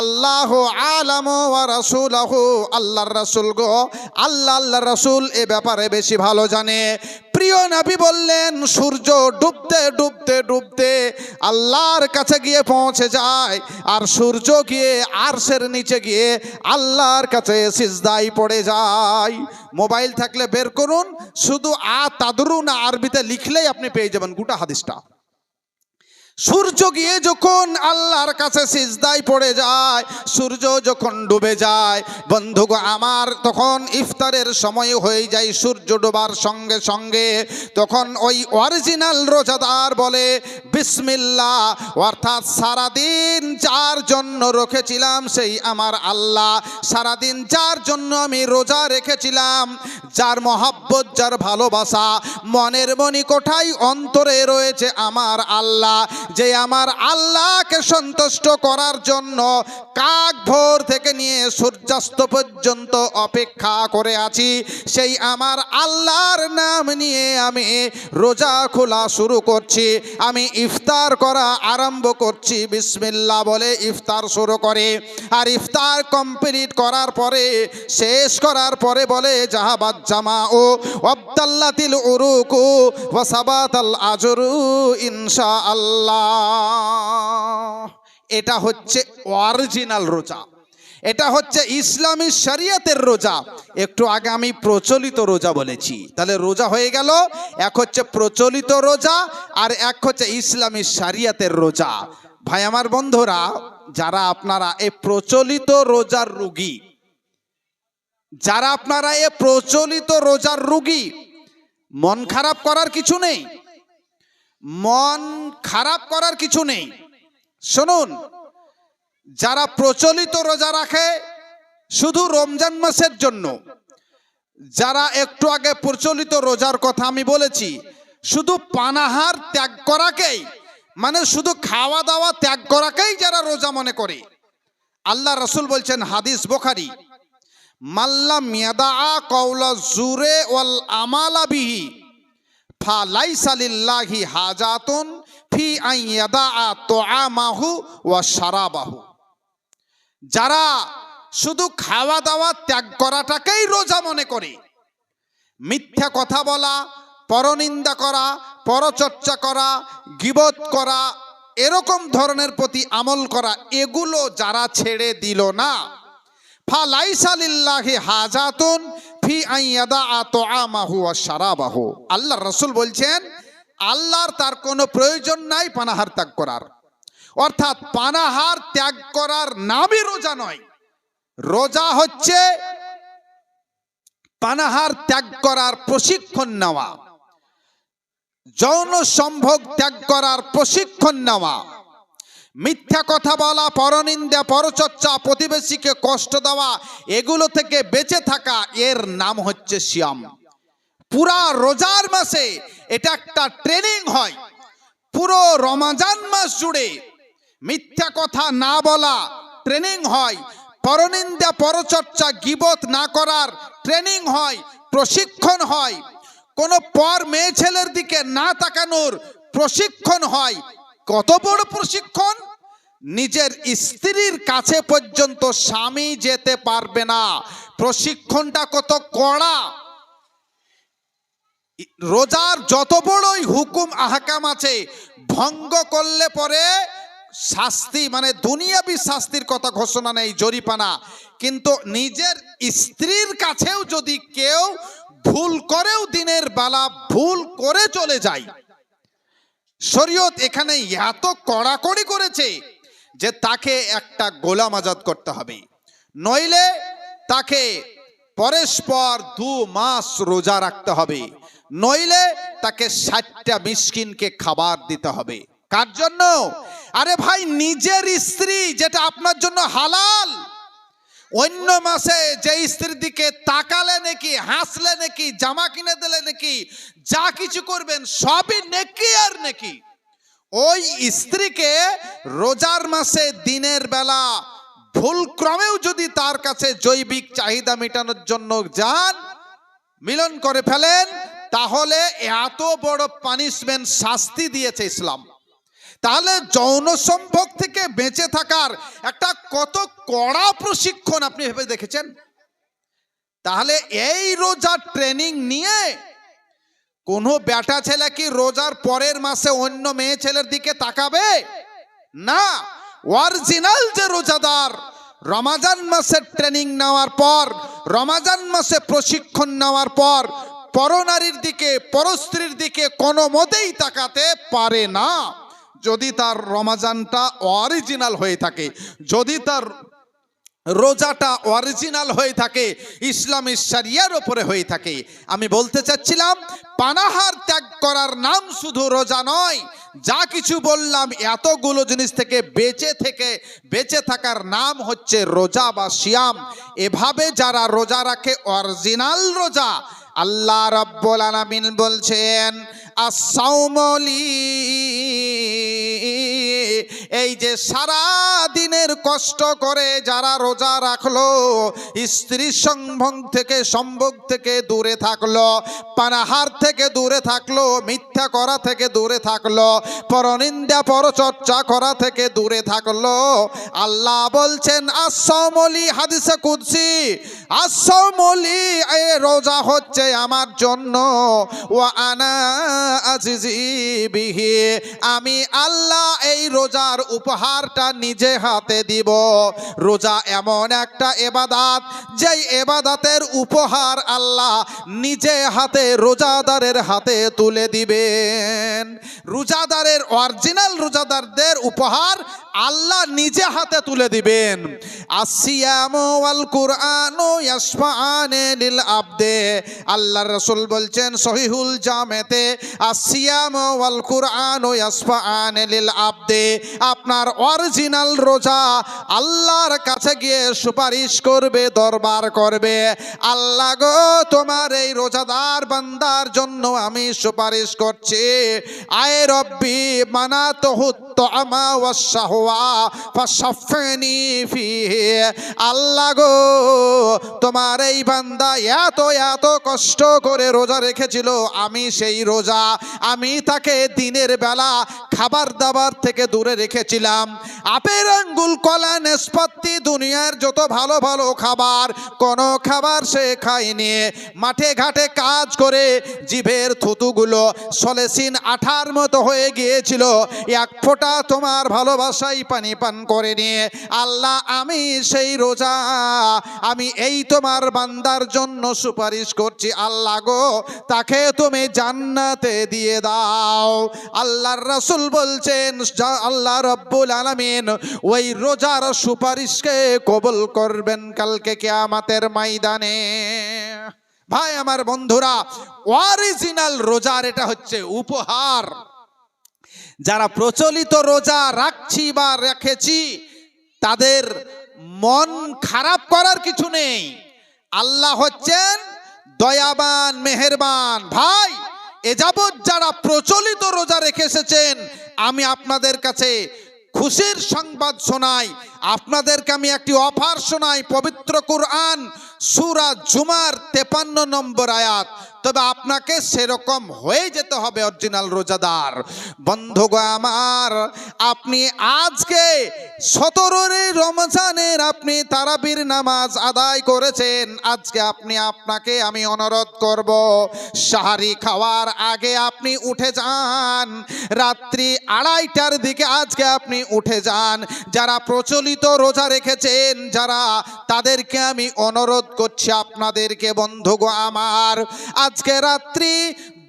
A: আল্লাহু আলামু ওয়া রাসূলুহু, আল্লাহর রাসূল গো, আল্লাহর রাসূল এ ব্যাপারে বেশি ভালো জানে। প্রিয় নবী বললেন, সূর্য ডুবতে ডুবতে ডুবতে আল্লাহর কাছে গিয়ে পৌঁছে যায়, আর সূর্য গিয়ে আরশের নিচে গিয়ে আল্লাহর কাছে সিজদায় পড়ে যায়। মোবাইল থাকলে বের করুন, শুধু আতাদরুনা আরবিতে লিখলেই আপনি পেয়ে যাবেন গোটা হাদিসটা। সূর্য গিয়ে যখন আল্লাহর কাছে সিজদায় পড়ে যায়, সূর্য যখন ডুবে যায়, বন্ধুগো আমার, তখন ইফতারের সময় হয়ে যায় সূর্য ডোবার সঙ্গে সঙ্গে। তখন ওই অরিজিনাল রোজাদার বলে বিসমিল্লাহ, অর্থাৎ সারাদিন যার জন্য রেখেছিলাম সেই আমার আল্লাহ, সারাদিন যার জন্য আমি রোজা রেখেছিলাম, যার মহব্বত, যার ভালোবাসা মনের মণিকোঠায় অন্তরে রয়েছে আমার আল্লাহ, যে আমার আল্লাহকে সন্তুষ্ট করার জন্য কাক ভোর থেকে নিয়ে সূর্যাস্ত পর্যন্ত অপেক্ষা করে আছি, সেই আমার আল্লাহর নাম নিয়ে আমি রোজা খোলা শুরু করছি, আমি ইফতার করা আরম্ভ করছি। বিসমিল্লাহ বলে ইফতার শুরু করে, আর ইফতার কমপ্লিট করার পরে, শেষ করার পরে বলে, জাহাবাত জামাউ ওয়াবতাল্লাতিল উরুকু ওয়া সাবাতাল আজরু ইনশাআল্লাহ। এটা হচ্ছে অরিজিনাল রোজা, এটা হচ্ছে ইসলামী শরিয়তের রোজা। একটু আগে আমি প্রচলিত রোজা বলেছি, তাহলে রোজা হয়ে গেল, এক হচ্ছে প্রচলিত রোজা আর এক হচ্ছে ইসলামী শরিয়তের রোজা। ভাই আমার বন্ধুরা, যারা আপনারা এই প্রচলিত রোজার রোগী, যারা আপনারা এই প্রচলিত রোজার রোগী, মন খারাপ করার কিছু নেই, মন খারাপ করার কিছু নেই। শুনুন, যারা প্রচলিত রোজা রাখে শুধু রমজান মাসের জন্য, যারা একটু আগে প্রচলিত রোজার কথা আমি বলেছি, শুধু পানাহার ত্যাগ করাকেই, মানে শুধু খাওয়া দাওয়া ত্যাগ করাকেই যারা রোজা মনে করে, আল্লাহ রাসূল বলছেন, হাদিস বুখারী, মাল্লাম ইয়াদা কাওলা জুরে ওয়াল আমালা বিহি ফালাইসা লিল্লাহি হাজাতুন ফি আন ইয়াদা তুআমাহু ওয়া শারাবাহু। যারা শুধু খাওয়া দাওয়া ত্যাগ করাটাকেই রোজা মনে করে, মিথ্যা কথা বলা, পরনিন্দা করা, পরচর্চা করা, গীবত করা, এরকম ধরনের প্রতি আমল করা, এগুলো যারা ছেড়ে দিল না, ফালাইসা লিল্লাহি হাজাতুন ফি আন ইয়াদা তুআমাহু ওয়া শারাবাহু। আল্লাহর রাসূল বলছেন, আল্লাহর তার কোনো প্রয়োজন নাই পানাহার ত্যাগ করার। অর্থাৎ পানাহার ত্যাগ করার নামই রোজা নয়। রোজা হচ্ছে পানাহার ত্যাগ করার প্রশিক্ষণ নেওয়া, যৌন সম্ভোগ ত্যাগ করার প্রশিক্ষণ নেওয়া, মিথ্যা কথা বলা, পরনিন্দা, পরচর্চা, প্রতিবেশীকে কষ্ট দেওয়া, এগুলো থেকে বেঁচে থাকা, এর নাম হচ্ছে সিয়াম। পুরা রোজার মাসে এটা একটা ট্রেনিং হয়। পুরো রমজান মাস জুড়ে মিথ্যা কথা না বলা ট্রেনিং হয়, পরনিন্দা, পরচর্চা, গীবত না করার ট্রেনিং হয়, প্রশিক্ষণ হয়, কোনো পর মেয়ে ছেলের দিকে না তাকানোর প্রশিক্ষণ হয়। কত বড় প্রশিক্ষণ! নিজের স্ত্রীর কাছে পর্যন্ত স্বামী যেতে পারবে না। প্রশিক্ষণটা কত কড়া! রোজার যত বড়ই হুকুম আহকাম আছে, ভঙ্গ করলে পরে শাস্তি, মানে দুনিয়াবি শাস্তির কথা ঘোষণা নেই, জরিমানা। কিন্তু নিজের স্ত্রীর কাছেও যদি কেউ ভুল করেও দিনের বেলা ভুল করে চলে যায়, শরীয়ত এখানে এত কড়াকড়ি করেছে যে তাকে একটা গোলাম আজাদ করতে হবে, নইলে তাকে পরস্পর 2 মাস রোজা রাখতে হবে, নইলে তাকে 60টা মিসকিনকে খাবার দিতে হবে। কার জন্য? আরে ভাই, নিজের স্ত্রী যেটা আপনার জন্য হালাল, অন্য মাসে যে স্ত্রীর দিকে তাকালে নাকি, হাসলে নাকি, জামা কিনে দিলে নাকি, যা কিছু করবেন সবই নেকি আর নেকি। ওই স্ত্রীকে রোজার মাসে দিনের বেলা ভুল ক্রমেও যদি তার কাছে জৈবিক চাহিদা মেটানোর জন্য যান, মিলন করে ফেলেন, তাহলে এত বড় পানিশমেন্ট, শাস্তি দিয়েছে ইসলাম। তাহলে যৌন সম্ভোগ থেকে বেঁচে থাকার একটা কত কড়া প্রশিক্ষণ আপনি ভেবে দেখেছেন? তাহলে এই রোজার ট্রেনিং নিয়ে কোনো বেটা ছেলে কি রোজার পরের মাসে অন্য মেয়ে ছেলের দিকে তাকাবে না। অরিজিনাল যে রোজাদার, রমাজান মাসের ট্রেনিং নেওয়ার পর, রমাজান মাসে প্রশিক্ষণ নেওয়ার পর পরনারীর দিকে, পরস্ত্রীর দিকে কোনো মতেই তাকাতে পারে না, যদি তার রমাজানটা অরিজিনাল হয়ে থাকে, যদি তার রোজাটা অরিজিনাল হয়ে থাকে, ইসলামী শরিয়ার উপরে হয়ে থাকে। আমি বলতে চাচ্ছিলাম, পানাহার ত্যাগ করার নাম শুধু রোজা নয়। যা কিছু বললাম এতগুলো জিনিস থেকে বেঁচে থাকার নাম হচ্ছে রোজা বা সিয়াম। এভাবে যারা রোজা রাখে অরিজিনাল রোজা, আল্লাহ রাব্বুল আলামিন বলছেন আস-সাওমলি, এই যে সারা দিনের কষ্ট করে যারা রোজা রাখলো, স্ত্রী সম্ভোগ থেকে দূরে থাকলো, পানাহার থেকে দূরে থাকলো, মিথ্যা করা থেকে দূরে থাকলো, পরনিন্দা পরচর্চা করা থেকে দূরে থাকলো, আল্লাহ বলছেন আস-সাওমলি, হাদিসে কুদসি, আস-সাওমলি, এই রোজা হচ্ছে আমার জন্য, ওয়া আনা আজিজি বিহি, আমি আল্লাহ এই রোজার উপহারটা নিজে হাতে দিব। রোজা এমন একটা ইবাদত, যেই ইবাদতের উপহার আল্লাহ নিজে হাতে রোজাদারের হাতে তুলে দিবেন। রোজাদারের, অরিজিনাল রোজাদারদের উপহার আল্লাহ নিজে হাতে তুলে দিবেন। আসিয়ামু ওয়াল কুরআনু ইয়াশফাআনে লিল আবদে, আল্লাহর রাসূল বলছেন সহিহুল জামেতে, আসিয়ামু ওয়াল কুরআনু ইয়াশফাআনে লিল আবদে, আপনার অরিজিনাল রোজা আল্লাহর কাছে গিয়ে সুপারিশ করবে, দরবার করবে, আল্লাহ গো তোমার এই রোজাদার বান্দার জন্য আমি সুপারিশ করছি, আয় রব্বি মানাতুহুত তা'আমা ওয়াস শাহওয়া ফাশাফফিনি ফিহি, আল্লাহ গো তোমার এই বান্দা এত কষ্ট করে রোজা রেখেছিল, আমি সেই রোজা, আমি তাকে দিনের বেলা খাবার দাবার থেকে দূরে রেখেছিলাম, আপেল আঙ্গুল কলা নাশপাতি দুনিয়ার যত ভালো ভালো খাবার, কোনো খাবার সে খায়নি, মাঠে ঘাটে কাজ করে জিভের থুতুগুলো সলেসিন আঠার মতো হয়ে গিয়েছিল, এক ফোঁটা তোমার ভালোবাসাই পানি পান করেনি, আল্লাহ আমি সেই রোজা, আমি এই তোমার বান্দার জন্য সুপারিশ করছি, আল্লাহ গো তাকে তুমি জান্নাতে দিয়ে দাও। আল্লাহর রাসূল বলছেন, আল্লাহ রাব্বুল আলামিন ওই রোজার সুপারিশকে কবুল করবেন কালকে কিয়ামতের ময়দানে। ভাই আমার বন্ধুরা, অরিজিনাল রোজার এটা হচ্ছে উপহার। যারা প্রচলিত রোজা রাখছি বা রেখেছি, তাদের মন খারাপ করার কিছু নেই। আল্লাহ হচ্ছেন দয়াবান, মেহেরবান। ভাই, এ যাবৎ যারা প্রচলিত রোজা রেখে এসেছেন, আমি আপনাদের কাছে খুশির সংবাদ শোনাই, আপনাদেরকে আমি একটি অফার শোনাই। পবিত্র কুরআন সূরা জুমার 53 নম্বর আয়াত। তবে আপনাকে সেরকম হয়ে যেতে হবে অরিজিনাল রোজাদার। বন্ধুগণ আমার, আপনি আজকে 17 রমজানের আপনি তারাবির নামাজ আদায় করেছেন, আজকে আপনাকে আমি অনুরোধ করব, সাহারি খাওয়ার আগে আপনি উঠে যান, রাত্রি 2:30টার দিকে আজকে আপনি উঠে যান। যারা প্রচলিত রোজা রেখেছেন, তাদেরকে আমি অনুরোধ করছি, আপনাদেরকে বন্ধুগণ আমার, আজকে রাত্রি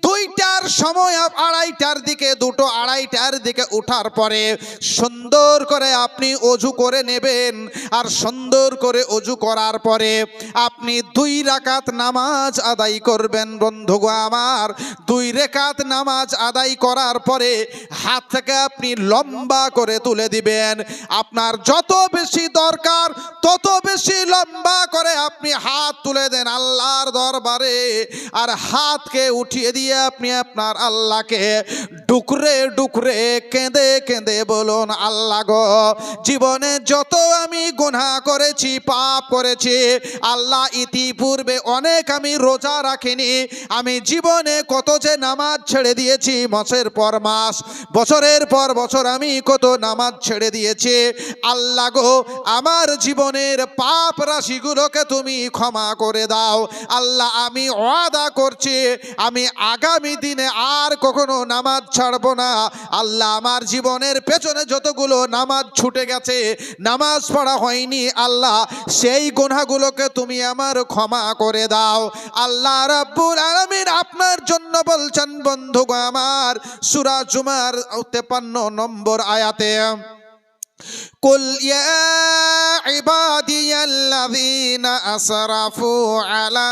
A: দুইটার সময় আড়াইটার দিকে, দুটো আড়াইটার দিকে উঠার পরে সুন্দর করে আপনি অজু করে নেবেন। আর সুন্দর করে অজু করার পরে আপনি 2 রাকাত নামাজ আদায় করবেন। বন্ধুগো আমার, 2 রাকাত নামাজ আদায় করার পরে হাতটাকে আপনি লম্বা করে তুলে দিবেন। আপনার যত বেশি দরকার তত বেশি লম্বা করে আপনি হাত তুলে দেন আল্লাহর দরবারে। আর হাতকে উঠিয়ে দিয়ে আপনি আপনার আল্লাহকে ডুকরে ডুকরে কেঁদে কেঁদে বলুন, আল্লাহ গো, জীবনে যত আমি গুনাহ করেছি, পাপ করেছি আল্লাহ, ইতিপূর্বে অনেক আমি রোজা রাখিনি, আমি জীবনে কত যে নামাজ ছেড়ে দিয়েছি, মাসের পর মাস, বছরের পর বছর আমি কত নামাজ ছেড়ে দিয়েছি। আল্লাহ গো, আমার জীবনের পাপ রাশিগুলোকে তুমি ক্ষমা করে দাও। আল্লাহ, আমি ওয়াদা করছি আমি আগামী দিনে আর কখনো নামাজ ছাড়বো না। আল্লাহ, আমার জীবনের পেছনে যতগুলো নামাজ ছুটে গেছে, নামাজ পড়া হয়নি, আল্লাহ সেই গুনাহগুলোকে তুমি আমার ক্ষমা করে দাও। আল্লাহ রাব্বুল আলামিন আপনার জন্য বলছেন বন্ধুগণ আমার, সূরা জুমার 53 নম্বর আয়াতে, কুল ইয়া ইবাদিয়াল্লাযীনা আসরাফু আলা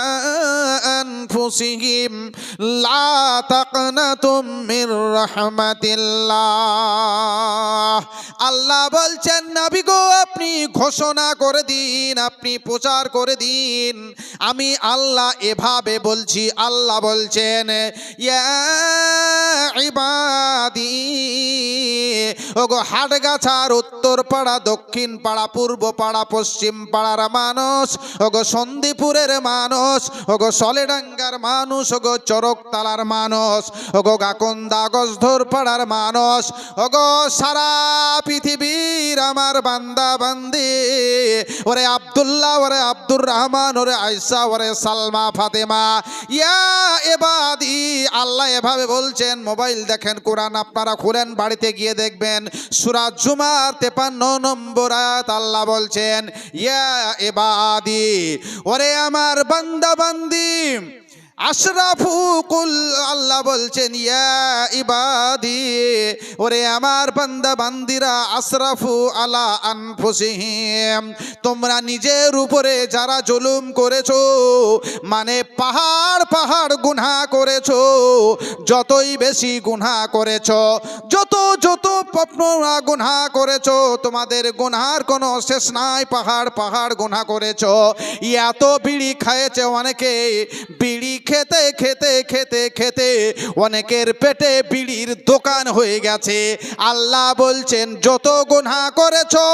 A: আনফুসিহিম লা তাকনাতুম মির রাহমাতিল্লাহ। আল্লাহ বলছেন, নবী গো, আপনি ঘোষণা করে দিন, আপনি প্রচার করে দিন, আমি আল্লাহ এভাবে বলছি। আল্লাহ বলছেন, ইয়া ইবাদি, ওগো হাটগাছার উত্তর পাড়া, দক্ষিণ পাড়া, পূর্ব পাড়া, পশ্চিম পাড়ার মানুষ, ওগো সন্দীপুরের মানুষ, ওগো সলেডাঙ্গার মানুষ, ওগো চরকতলার মানুষ, ওগো গাকুন্দা গজধর পাড়ার মানুষ, ওগো সারা পৃথিবীর আমার বান্দা বান্দি, ওরে আব্দুল্লাহ, ওরে আব্দুর রহমান, ওরে আয়েশা, ওরে সালমা, ফাতেমা, ইয়া ইবাদি, আল্লাহ এভাবে বলছেন। মোবাইল দেখেন, কোরআন আপনারা খুলেন, বাড়িতে গিয়ে দেখবেন, সূরা জুমার 53 নম্বর আয়াত, আল্লাহ বলছেন, ইয়া ইবাদি, ওরে আমার বান্দা বান্দি, আশরাফু কুল, আল্লাহ বলছেন, ইয়া ইবাদি, ওরে আমার বান্দা বান্দিরা, আশরাফু আলা আনফুসিহিম, তোমরা নিজের উপরে যারা জুলুম করেছো, মানে পাহাড় পাহাড় গুনাহ করেছো, যতই বেশি গুনাহ করেছো, যত যত আপনারা গুনাহ করেছো, তোমাদের গুনাহর কোনো শেষ নাই, পাহাড় পাহাড় গুনাহ করেছো। এত বিড়ি খাইছে অনেকে, বিড়ি খেতে খেতে খেতে খেতে অনেকের পেটে বিড়ির দোকান হয়ে গেছে। আল্লাহ বলছেন, যত গুনাহ করেছো,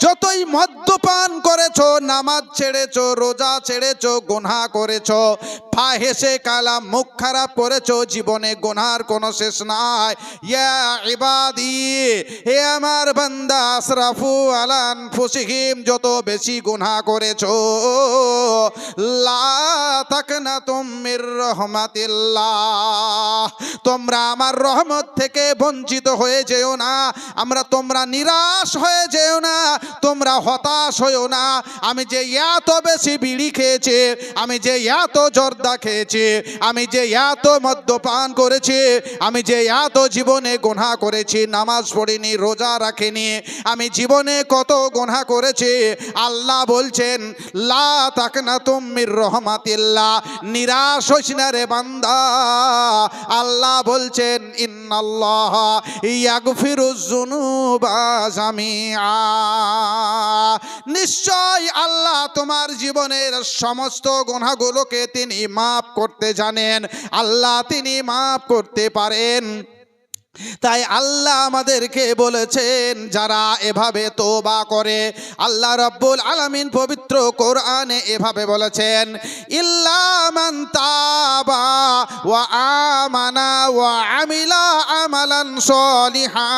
A: যতই মদ্যপান করেছো, নামাজ ছেড়েছো, রোজা ছেড়েছো, গুনাহ করেছো, ফাহেসে কালাম, মুখ খারাপ করেছো, জীবনে গুনাহর কোনো শেষ নাই। ইয়া ইবাদি, হে আমার বান্দা, আসরাফু আলা আনফুসিহিম, যত বেশি গুনাহ করেছো, লা তাকনাতুম মির রহমাতিল্লাহ, তোমরা আমার রহমত থেকে বঞ্চিত হয়ে যেও না, তোমরা নিরাশ হয়ে যেও না, তোমরা হতাশ হয়েও না। আমি যে এত বেশি বিড়ি খেয়েছি, আমি যে এত জর্দা খেয়েছি, আমি যে এত মদ্যপান করেছি, আমি যে এত জীবনে গুনাহ করেছি, নামাজ পড়িনি, রোজা রাখিনি, আমি জীবনে কত গুনাহ করেছি, আল্লাহ বলছেন, লা তাকনাতুম মির রহমাতিল্লাহ, নিরাশ হইস না রে বান্দা। আল্লাহ বলছেন, ইন্নাল্লাহ ইয়াগফিরুজ যুনুবা জামিআ, নিশ্চয় আল্লাহ তোমার জীবনের সমস্ত গুনাহগুলোকে তিনি মাফ করতে জানেন, আল্লাহ তিনি মাফ করতে পারেন। তাই আল্লাহ আমাদেরকে বলেছেন, যারা এভাবে তওবা করে, আল্লাহ রাব্বুল আলামিন পবিত্র কোরআনে এভাবে বলেছেন, ইল্লা মান তাবা ওয়া আমানা ওয়া আমিলা আমালান সলিহা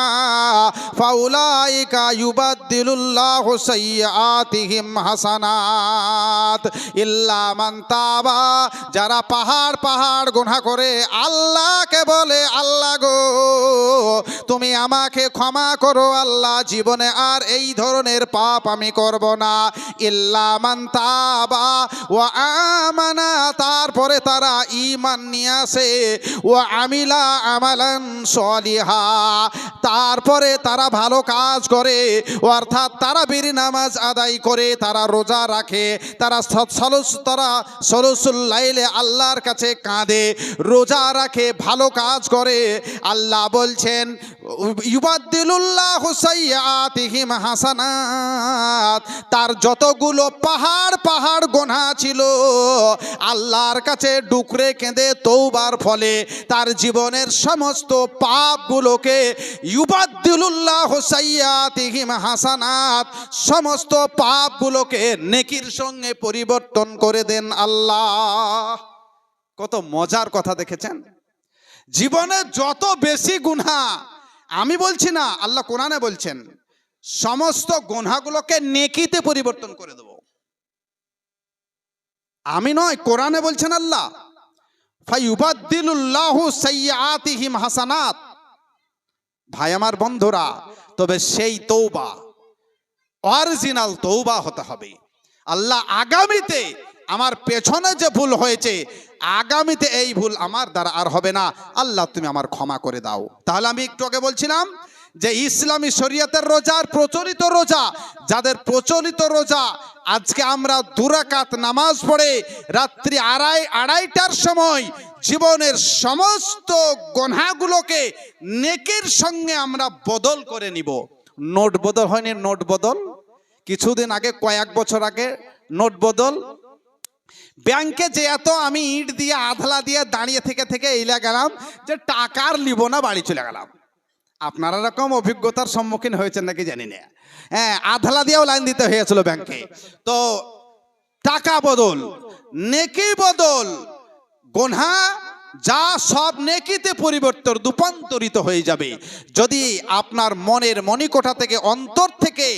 A: ফাউলাইকা ইউবাদদিলুল্লাহু সাইয়্যাতিহিম হাসানাত। ইল্লা মান তাবা, যারা পাহাড় পাহাড় গুনাহ করে আল্লাহকে বলে, আল্লাহ গো, তুমি আমাকে ক্ষমা করো আল্লাহ, জীবনে আর এই ধরনের পাপ আমি করব না। ইল্লা মান তাবা ওয়া আমানা, তারপরে তারা ঈমান নিয়ে আসে, ওয়া আমিলা আমালান সলিহা, তারপরে তারা ভালো কাজ করে, অর্থাৎ তারা বীর নামাজ আদায় করে, তারা রোজা রাখে, তারা সলসুল লাইলে আল্লাহর কাছে কাঁদে, রোজা রাখে, ভালো কাজ করে। আল্লাহ বলছেন ইউবাদদিলুল্লাহু সাইয়্যাতিহিম হাসানাত, তার যতগুলো পাহাড় পাহাড় গোনা ছিল আল্লাহর কাছে ডুকরে কেঁদে তওবার ফলে তার জীবনের সমস্ত পাপগুলোকে ইউবাদদিলুল্লাহু সাইয়্যাতিহিম হাসানাত, সমস্ত পাপগুলোকে নেকির সঙ্গে পরিবর্তন করে দেন আল্লাহ। কত মজার কথা দেখেছেন? জীবনে যত বেশি গুনাহ, আমি বলছি না, আল্লাহ কোরআনে বলছেন সমস্ত গুনাহগুলোকে নেকিতে পরিবর্তন করে দেব। আমি নয়, কোরআনে বলছেন আল্লাহ ফায়ুবাদদিলুল্লাহু সাইয়্যাতিহিম হাসানাত। ভাই আমার বন্ধুরা, তবে সেই তওবা অরিজিনাল তওবা হতে হবে। আল্লাহ আগামীতে আমার পেছনে যে ভুল হয়েছে, আগামীতে এই ভুল আমার দ্বারা আর হবে না, আল্লাহ তুমি আমার ক্ষমা করে দাও। তাহলে আমি একটু আগে বলছিলাম যে ইসলামী শরীয়তের রোজার প্রচলিত রোজা, যাদের প্রচলিত রোজা, আজকে আমরা 2 রাকাত নামাজ পড়ে রাত্রি আড়াইটার সময় জীবনের সমস্ত গুনাহগুলোকে নেকির সঙ্গে আমরা বদল করে নিব। নোট বদল হয়নি, নোট বদল কিছুদিন আগে, কয়েক বছর আগে নোট বদল। ব্যাংকে যে এত আমি ইট দিয়ে আধলা দিয়ে দাঁড়িয়ে থেকে এলে গেলাম যে টাকার লিব না, বাড়ি চলে গেলাম। আপনারা এরকম অভিজ্ঞতার সম্মুখীন হয়েছেন নাকি জানি না। হ্যাঁ, আধলা দিয়েও লাইন দিতে হয়েছিল ব্যাংকে। তো টাকা বদল, নেকি বদল, গুনাহ যা সব নেকিতে রূপান্তরিত হয়ে যাবে যদি আপনার মনের মণিকোঠা থেকে, অন্তর থেকে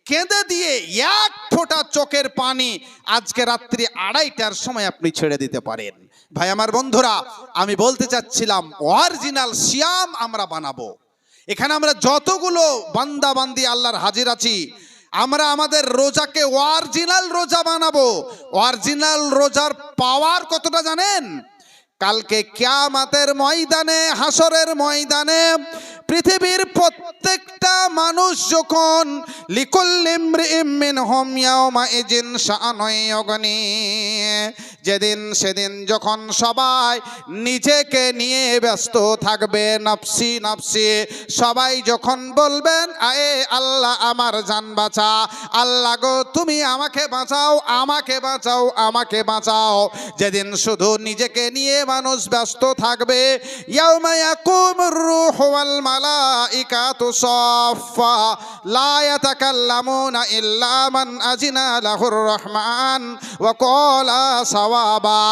A: কেঁদে দিয়ে 1 ফোঁটা চোখের পানি আজকে রাত্রি 2:30টার সময় আপনি ছেড়ে দিতে পারেন। ভাই আমার বন্ধুরা, আমি বলতে চাচ্ছিলাম অরিজিনাল সিয়াম আমরা বানাবো। এখানে আমরা যতগুলো বান্দা বান্দি আল্লাহর হাজির আছি, আমরা আমাদের রোজাকে অরিজিনাল রোজা বানাবো। অরিজিনাল রোজার পাওয়ার কতটা জানেন? কালকে কিয়ামতের ময়দানে, হাসরের ময়দানে পৃথিবীর প্রত্যেকটা মানুষ যখন লিকুল্লি ইমরিইম মিনহুম ইয়াওমাইজিন শাআনুন ইউগনি, সেদিন যখন সবাই নিজেকে নিয়ে ব্যস্ত থাকবে, নফসি নফসি, সবাই যখন বলবেন আয়ে আল্লাহ আমার জান বাঁচা, আল্লাহ গো তুমি আমাকে বাঁচাও, আমাকে বাঁচাও, আমাকে বাঁচাও, যেদিন শুধু নিজেকে নিয়ে মানুষ ব্যস্ত থাকবে, ইয়াউমা ইয়াকুমুর রূহু ওয়াল মালাইকাতু সাফফা লা ইয়াতাকাল্লামুনা ইল্লা মান আযিনা লাহুর রহমান ওয়া ক্বালা সাওয়াবা।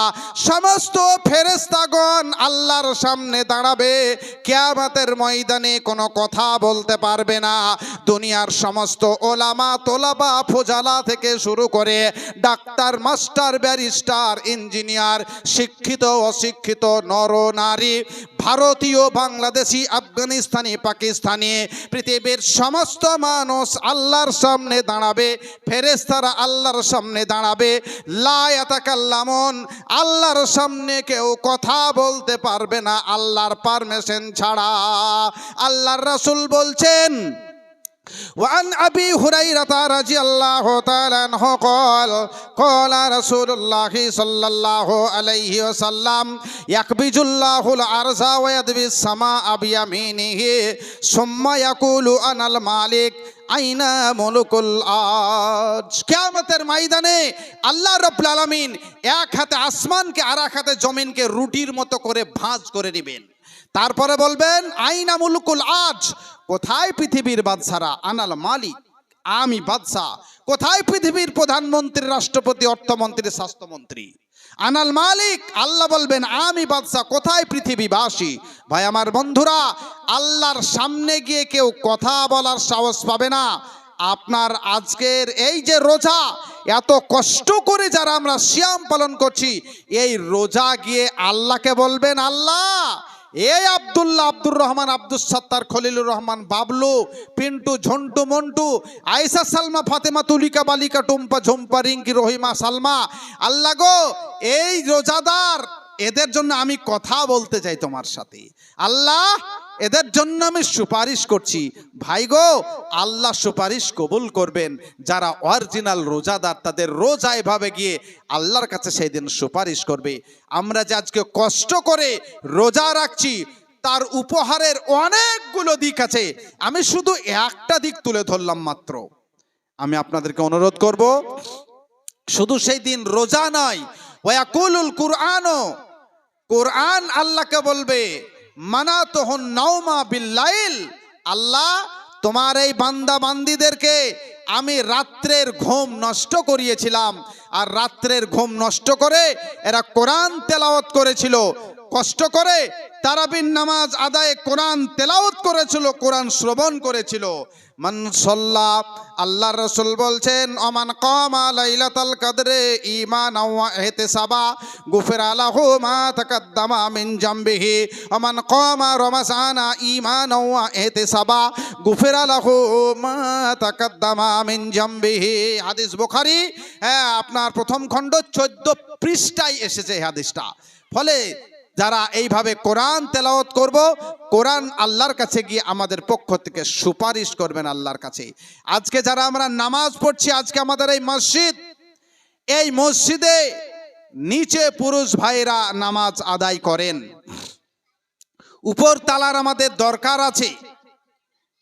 A: সমস্ত ফেরেশতাগণ আল্লাহর সামনে দাঁড়াবে, কিয়ামতের ময়দানে কোনো কথা বলতে পারবে না। দুনিয়ার সমস্ত ওলামা তোলাবা ফুজালা থেকে শুরু করে ডাক্তার, মাস্টার, ব্যারিস্টার, ইঞ্জিনিয়ার, শিক্ষিত অশিক্ষিত, নর নারী, ভারতীয়, বাংলাদেশি, আফগানিস্তানি, পাকিস্তানি, পৃথিবীর সমস্ত মানুষ আল্লাহর সামনে দাঁড়াবে, ফেরেশতারা আল্লাহর সামনে দাঁড়াবে। লা ইয়াতাকাল্লামুন, আল্লাহর সামনে কেউ কথা বলতে পারবে না আল্লাহর পারমিশন ছাড়া। আল্লাহর রাসূল বলছেন وعن أبي هريرة رضي الله تعالى عنه قال رسول الله صلى الله عليه وسلم يقبض الله الأرض ويدوي السماء بيمينه ثم يقول أنا المالك আইনা মুলুকুল আজ। কিয়ামতের ময়দানে আল্লাহ রাব্বুল আলামিন এক হাতে আসমানকে আর এক হাতে জমিনকে রুটির মতো করে ভাঁজ করে নেবেন। তারপরে বলবেন আইনা মুলুকুল আজ, কোথায় পৃথিবীর বাদশারা? আনাল মালিক, আমি বাদশা। কোথায় পৃথিবীর প্রধানমন্ত্রী, রাষ্ট্রপতি, অর্থমন্ত্রী, স্বাস্থ্যমন্ত্রী? আনাল মালিক, আল্লাহ বলবেন আমি বাদশা। কোথায় পৃথিবীবাসী? ভাই আমার বন্ধুরা, আল্লাহর সামনে গিয়ে কেউ কথা বলার সাহস পাবে না। আপনার আজকের এই যে রোজা, এত কষ্ট করে যারা আমরা সিয়াম পালন করছি, এই রোজা গিয়ে আল্লাহকে বলবেন আল্লাহ এই আব্দুল্লাহ, আব্দুর রহমান, আব্দুস সাত্তার, খলিলুর রহমান, বাবলু, পিন্টু, ঝন্টু, মন্টু, আয়েশা, সালমা, ফাতেমা, তুলিকা, বালিকা, টুম্পা, ঝুম্পা, রিঙ্কি, রহিমা, সালমা, আল্লাহ গো এই রোজাদার, এদের জন্য আমি কথা বলতে চাই তোমার সাথে। আল্লাহ এদের জন্য আমি সুপারিশ করছি। ভাই গো, আল্লাহ সুপারিশ কবুল করবেন। যারা অরিজিনাল রোজাদার তাদের রোজা এভাবে গিয়ে আল্লাহর কাছে সেই দিন সুপারিশ করবে। আমরা যে আজকে কষ্ট করে রোজা রাখছি তার উপহারের অনেকগুলো দিক আছে, আমি শুধু একটা দিক তুলে ধরলাম মাত্র। আমি আপনাদেরকে অনুরোধ করব, শুধু সেই দিন রোজা নয়, ওয়াকুলুল কুরআনও, কোরআন আল্লাহকে বলবে মানাতুহুন নাওমা বিল্লাইল, আল্লাহ তোমার এই বান্দা বান্দীদেরকে আমি রাত্রের ঘুম নষ্ট করিয়েছিলাম, আর রাত্রের ঘুম নষ্ট করে এরা কোরআন তেলাওয়াত করেছিল, কষ্ট করে তারাবির নামাজ আদায়ে কোরআন তেলাওয়াত করেছিল, কোরআন শ্রবণ করেছিল। মান সাল্লা, আল্লাহর রাসূল বলছেন ওমান কামা লাইলাতাল কদরে ঈমানাও ওয়া ইহতিসাবা গুফিরা লাহু মা তাকাদ্দামা মিন জামবিহি ওমান কামা রমাজানা ঈমানাও ওয়া ইহতিসাবা গুফিরা লাহু মা তাকাদ্দামা মিন জামবিহি। হাদিস বুখারী, হ্যাঁ, আপনার প্রথম খণ্ড 14 পৃষ্ঠায় এসেছে এই হাদিসটা। ফলে যারা এইভাবে কোরআন তেলাওয়াত করব, কোরআন আল্লাহর কাছে গিয়ে আমাদের পক্ষ থেকে সুপারিশ করবেন আল্লাহর কাছে। আজকে যারা আমরা নামাজ পড়ছি, আজকে আমাদের এই মসজিদে নিচে পুরুষ ভাইরা নামাজ আদায় করেন, উপর তালার আমাদের দরকার আছে।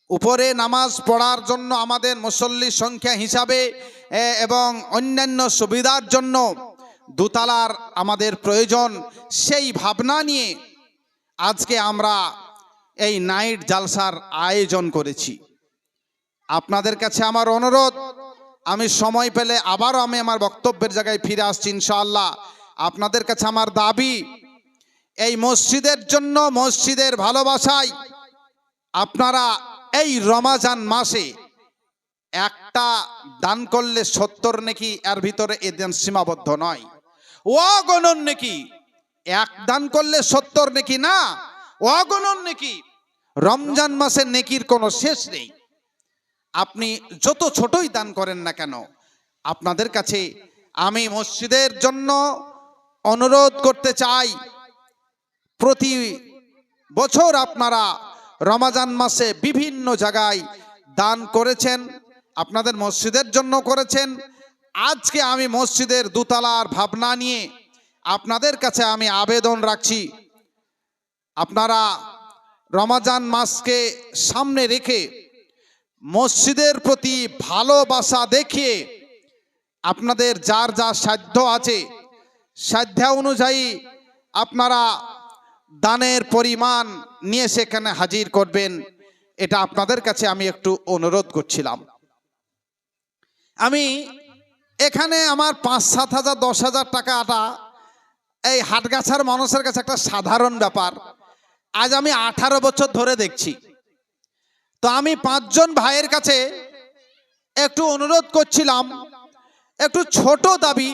A: উপরে নামাজ পড়ার জন্য আমাদের মুসল্লির সংখ্যা হিসাবে এবং অন্যান্য সুবিধার জন্য দোতলার আমাদের প্রয়োজন। সেই ভাবনা নিয়ে আজকে আমরা এই নাইট জালসার আয়োজন করেছি। আপনাদের কাছে আমার অনুরোধ, আমি সময় পেলে আবারও আমি আমার বক্তব্যের জায়গায় ফিরে আসছি ইনশাআল্লাহ। আপনাদের কাছে আমার দাবি, এই মসজিদের জন্য, মসজিদের ভালোবাসায় আপনারা এই রমাজান মাসে একটা দান করলে 70 নেকি, এর ভিতরে এদিন সীমাবদ্ধ নয়, অগণন নেকি। এক দান করলে 70 নেকি না, অগণন নেকি। রমজান মাসের নেকির কোনো শেষ নেই। আপনি যত ছোটই দান করেন না কেন, আপনাদের কাছে আমি মসজিদের জন্য অনুরোধ করতে চাই, প্রতি বছর আপনারা রমজান মাসে বিভিন্ন জায়গায় দান করেছেন, আপনাদের মসজিদের জন্য করেছেন। আজকে আমি মসজিদের দোতলার ভাবনা নিয়ে আপনাদের কাছে আমি আবেদন রাখছি, আপনারা রমজান মাসকে সামনে রেখে মসজিদের প্রতি ভালোবাসা দেখিয়ে আপনাদের যার যা সাধ্য আছে, সাধ্য অনুযায়ী আপনারা দানের পরিমাণ নিয়ে সেখানে হাজির করবেন। এটা আপনাদের কাছে আমি একটু অনুরোধ করছিলাম। আমি এখানে আমার 5-7 হাজার 10 হাজার টাকাটা এই হাটগাছার মানুষের কাছে একটা সাধারণ ব্যাপার। আজ আমি 18 বছর ধরে দেখছি। তো আমি 5 জন ভাইয়ের কাছে একটু অনুরোধ করছিলাম, একটু ছোট দাবি,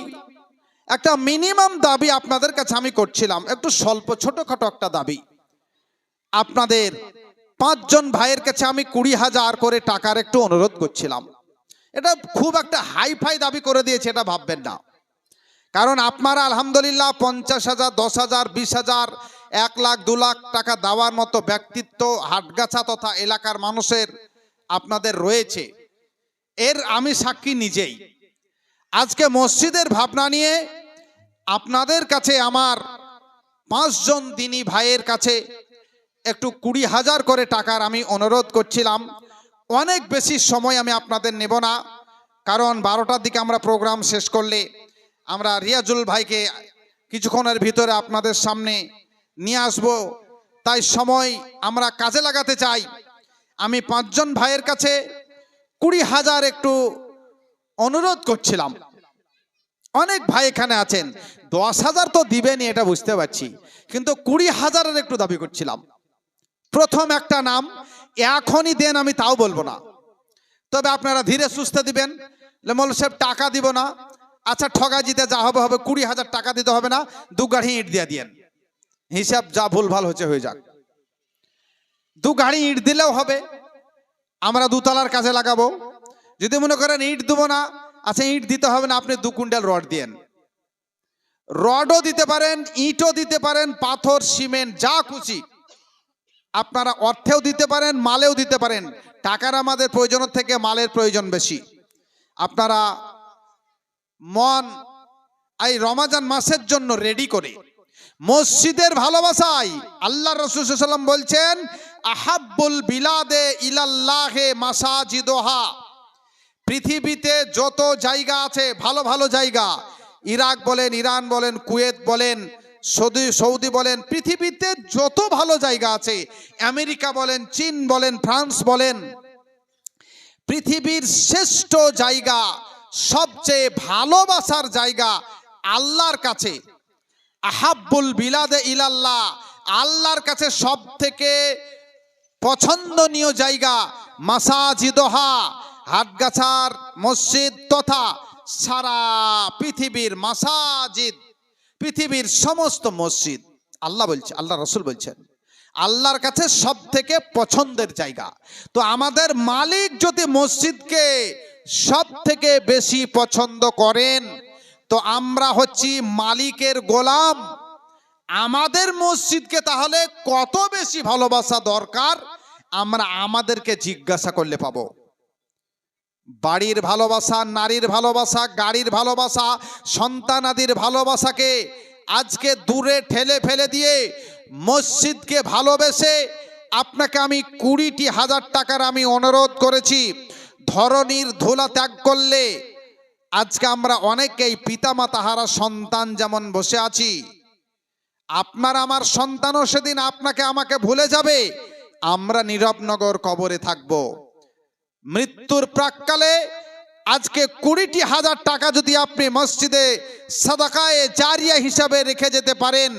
A: একটা মিনিমাম দাবি আপনাদের কাছে আমি করছিলাম, একটু স্বল্প ছোটখাটো একটা দাবি। আপনাদের 5 জন ভাইয়ের কাছে আমি 20,000 করে টাকার একটু অনুরোধ করছিলাম। এটা খুব একটা হাইফাই দাবি করে দিয়েছে এটা ভাববেন না, কারণ আপনারা আলহামদুলিল্লাহ 50,000, 10,000, 20,000, 1 লাখ, 2 লাখ টাকা দেওয়ার মতো ব্যক্তিত্ব হাটগাছা তথা এলাকার মানুষের আপনাদের রয়েছে, এর আমি সাক্ষী নিজেই। আজকে মসজিদের ভাবনা নিয়ে আপনাদের কাছে আমার 5 জন দিনী ভাইয়ের কাছে একটু 20,000 করে টাকার আমি অনুরোধ করছিলাম। অনেক বেশি সময় আমি আপনাদের নেব না, কারণ 12টার দিকে আমরা প্রোগ্রাম শেষ করলে আমরা রিয়াজুল ভাইকে কিছুক্ষণের ভিতরে আপনাদের সামনে নিয়ে আসব, তাই সময় আমরা কাজে লাগাতে চাই। আমি 5 জন ভাইয়ের কাছে 20,000 একটু অনুরোধ করছিলাম। অনেক ভাই এখানে আছেন, 10,000 তো দিবেনই এটা বুঝতে পারছি, কিন্তু 20,000-এর একটু দাবি করছিলাম। প্রথম একটা নাম এখনই দেন আমি তাও বলবো না, তবে আপনারা ধীরে সুস্থে দিবেন। মৌলভী সাহেব টাকা দিব না, আচ্ছা ঠগা জিতে যা হবে হবে, 20,000 টাকা দিতে হবে না, 2 গাড়ি ইট দিয়ে দিয়েন, হিসাব যা ভুলভাল হচ্ছে হয়ে যাক। 2 গাড়ি ইট দিলেও হবে, আমরা 2 তলার কাজে লাগাবো। যদি মনে করেন ইট দেবো না, আচ্ছা ইট দিতে হবে না, আপনি 2 কুইন্টাল রড দিয়েন। রডও দিতে পারেন, ইটও দিতে পারেন, পাথর সিমেন্ট যা খুশি আপনারা অর্থেও দিতে পারেন, মালেও দিতে পারেন। টাকার আমাদের প্রয়োজনের থেকে মালের প্রয়োজন বেশি। আপনারা মন এই রমজান মাসের জন্য রেডি করে মসজিদের ভালোবাসায় আল্লাহ রাসূল সাল্লাল্লাহু আলাইহি ওয়াসাল্লাম বলছেন, আহাব্বুল বিলাদে ইলাল্লাহে মাসাজিদুহা। পৃথিবীতে যত জায়গা আছে ভালো ভালো জায়গা, ইরাক বলেন, ইরান বলেন, কুয়েত বলেন, সৌদি বলেন, পৃথিবীতে যত ভালো জায়গা আছে, আমেরিকা বলেন, চীন বলেন, ফ্রান্স বলেন, পৃথিবীর শ্রেষ্ঠ জায়গা, সবচেয়ে ভালোবাসার জায়গা আল্লাহর কাছে। আহাব্বুল বিলাদে ইলাল্লাহ, আল্লাহর কাছে সব থেকে পছন্দনীয় জায়গা মাসাজিদুহা, হাটগাছার মসজিদ তথা সারা পৃথিবীর মাসাজিদ, পৃথিবীর সমস্ত মসজিদ। আল্লাহ বলছে, আল্লাহ রাসূল বলছেন আল্লাহর কাছে সব থেকে পছন্দের জায়গা। তো আমাদের মালিক যদি মসজিদকে সব থেকে বেশি পছন্দ করেন, তো আমরা হচ্ছি মালিকের গোলাম। আমাদের মসজিদকে তাহলে কত বেশি ভালোবাসা দরকার আমরা আমাদেরকে জিজ্ঞাসা করলে পাবো। বাড়ির ভালোবাসা, নারীর ভালোবাসা, গাড়ির ভালোবাসা, সন্তানাদির ভালোবাসাকে আজকে দূরে ঠেলে ফেলে দিয়ে মসজিদকে ভালোবেসে আপনাকে আমি 20,000 টাকার আমি অনুরোধ করেছি, ধরনীর ধুলা ত্যাগ করলে আজকে আমরা অনেকেই পিতামাতাহারা সন্তান যেমন বসে আছি, আপনার আমার সন্তানও সেদিন আপনাকে আমাকে ভুলে যাবে, আমরা নীরবনগর কবরে থাকব। মৃত্যুর প্রাক্কালে আজকে 20,000 টাকা যদি আপনি মসজিদে সাদাকায়ে জারিয়া হিসাবে রেখে যেতে পারেন,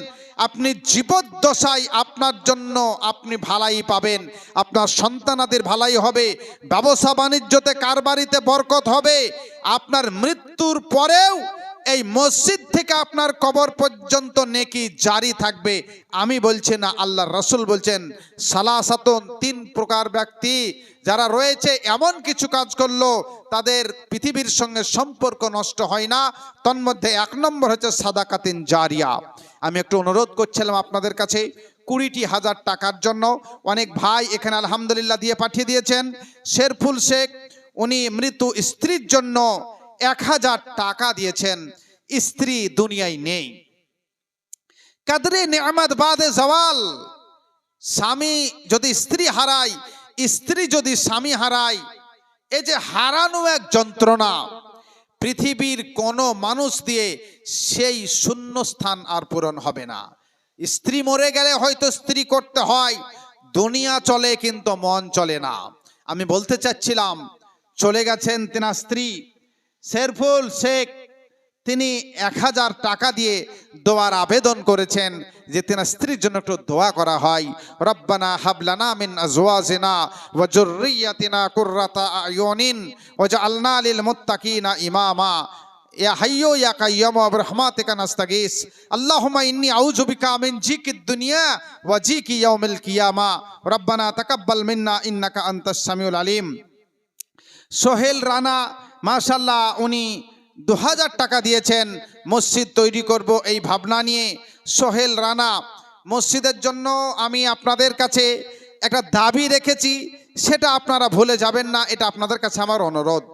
A: আপনি জীবদ্দশায় আপনার জন্য আপনি ভালাই পাবেন, আপনার সন্তানাদের ভালাই হবে, ব্যবসা বাণিজ্যতে কারবারিতে বরকত হবে। আপনার মৃত্যুর পরেও এই মসজিদ থেকে আপনার কবর পর্যন্ত নেকি জারি থাকবে। আমি বলছি না, আল্লাহর রাসূল বলছেন সালাসাতুন, 3 প্রকার ব্যক্তি যারা রয়েছে এমন কিছু কাজ করলো তাদের পৃথিবীর সঙ্গে সম্পর্ক নষ্ট হয় না। তন্মধ্যে 1 নম্বর হচ্ছে সাদাকাতিন জারিয়া। আমি একটু অনুরোধ করছিলাম আপনাদের কাছে 20,000 টাকার জন্য। অনেক ভাই এখানে আলহামদুলিল্লাহ দিয়ে পাঠিয়ে দিয়েছেন। শেরফুল শেখ উনি মৃত স্ত্রীর জন্য 1,000 টাকা দিয়েছেন। স্ত্রী দুনিয়ায় নেই, কাদরে নেয়ামত বাদে জওয়াল। স্বামী যদি স্ত্রী হারায়, স্ত্রী যদি স্বামী হারায়, এই যে হারানো এক যন্ত্রণা, পৃথিবীর কোনো মানুষ দিয়ে সেই শূন্যস্থান আর পূরণ হবে না। স্ত্রী মরে গেলে হয়তো স্ত্রী করতে হয়, দুনিয়া চলে কিন্তু মন চলে না। আমি বলতে চাচ্ছিলাম, চলে গেছেন তেনার স্ত্রী শেরফুল শেখ, তিনি 1,000 টাকা দিয়ে দোয়ার আবেদন করেছেন যে তেনার স্ত্রীর জন্য একটু দোয়া করা হয়। রব্বানা হাবলানা মিন আজওয়াজিনা ওয়া যুররিয়াতিনা কুররাতা আয়ুনিন ওয়াজআলনা লিল মুত্তাকিনা ইমামা ইয়া হাইয়্যু ইয়া কাইয়্যুম বিরহমাতিকা নাস্তাগীস আল্লাহুম্মা ইন্নী আউযু বিকা মিন জিকিদ দুনিয়া ওয়া জিকি ইয়াউমিল কিয়ামা রব্বানা তাকাব্বাল মিন্না ইন্নাকা আনতাস সামিউল আলিম। সোহেল রানা মাশাআল্লাহ উনি 2,000 টাকা দিয়েছেন মসজিদ তৈরি করব এই ভাবনা নিয়ে। সোহেল রানা, মসজিদের জন্য আমি আপনাদের কাছে একটা দাবি রেখেছি, সেটা আপনারা ভুলে যাবেন না, এটা আপনাদের কাছে আমার অনুরোধ।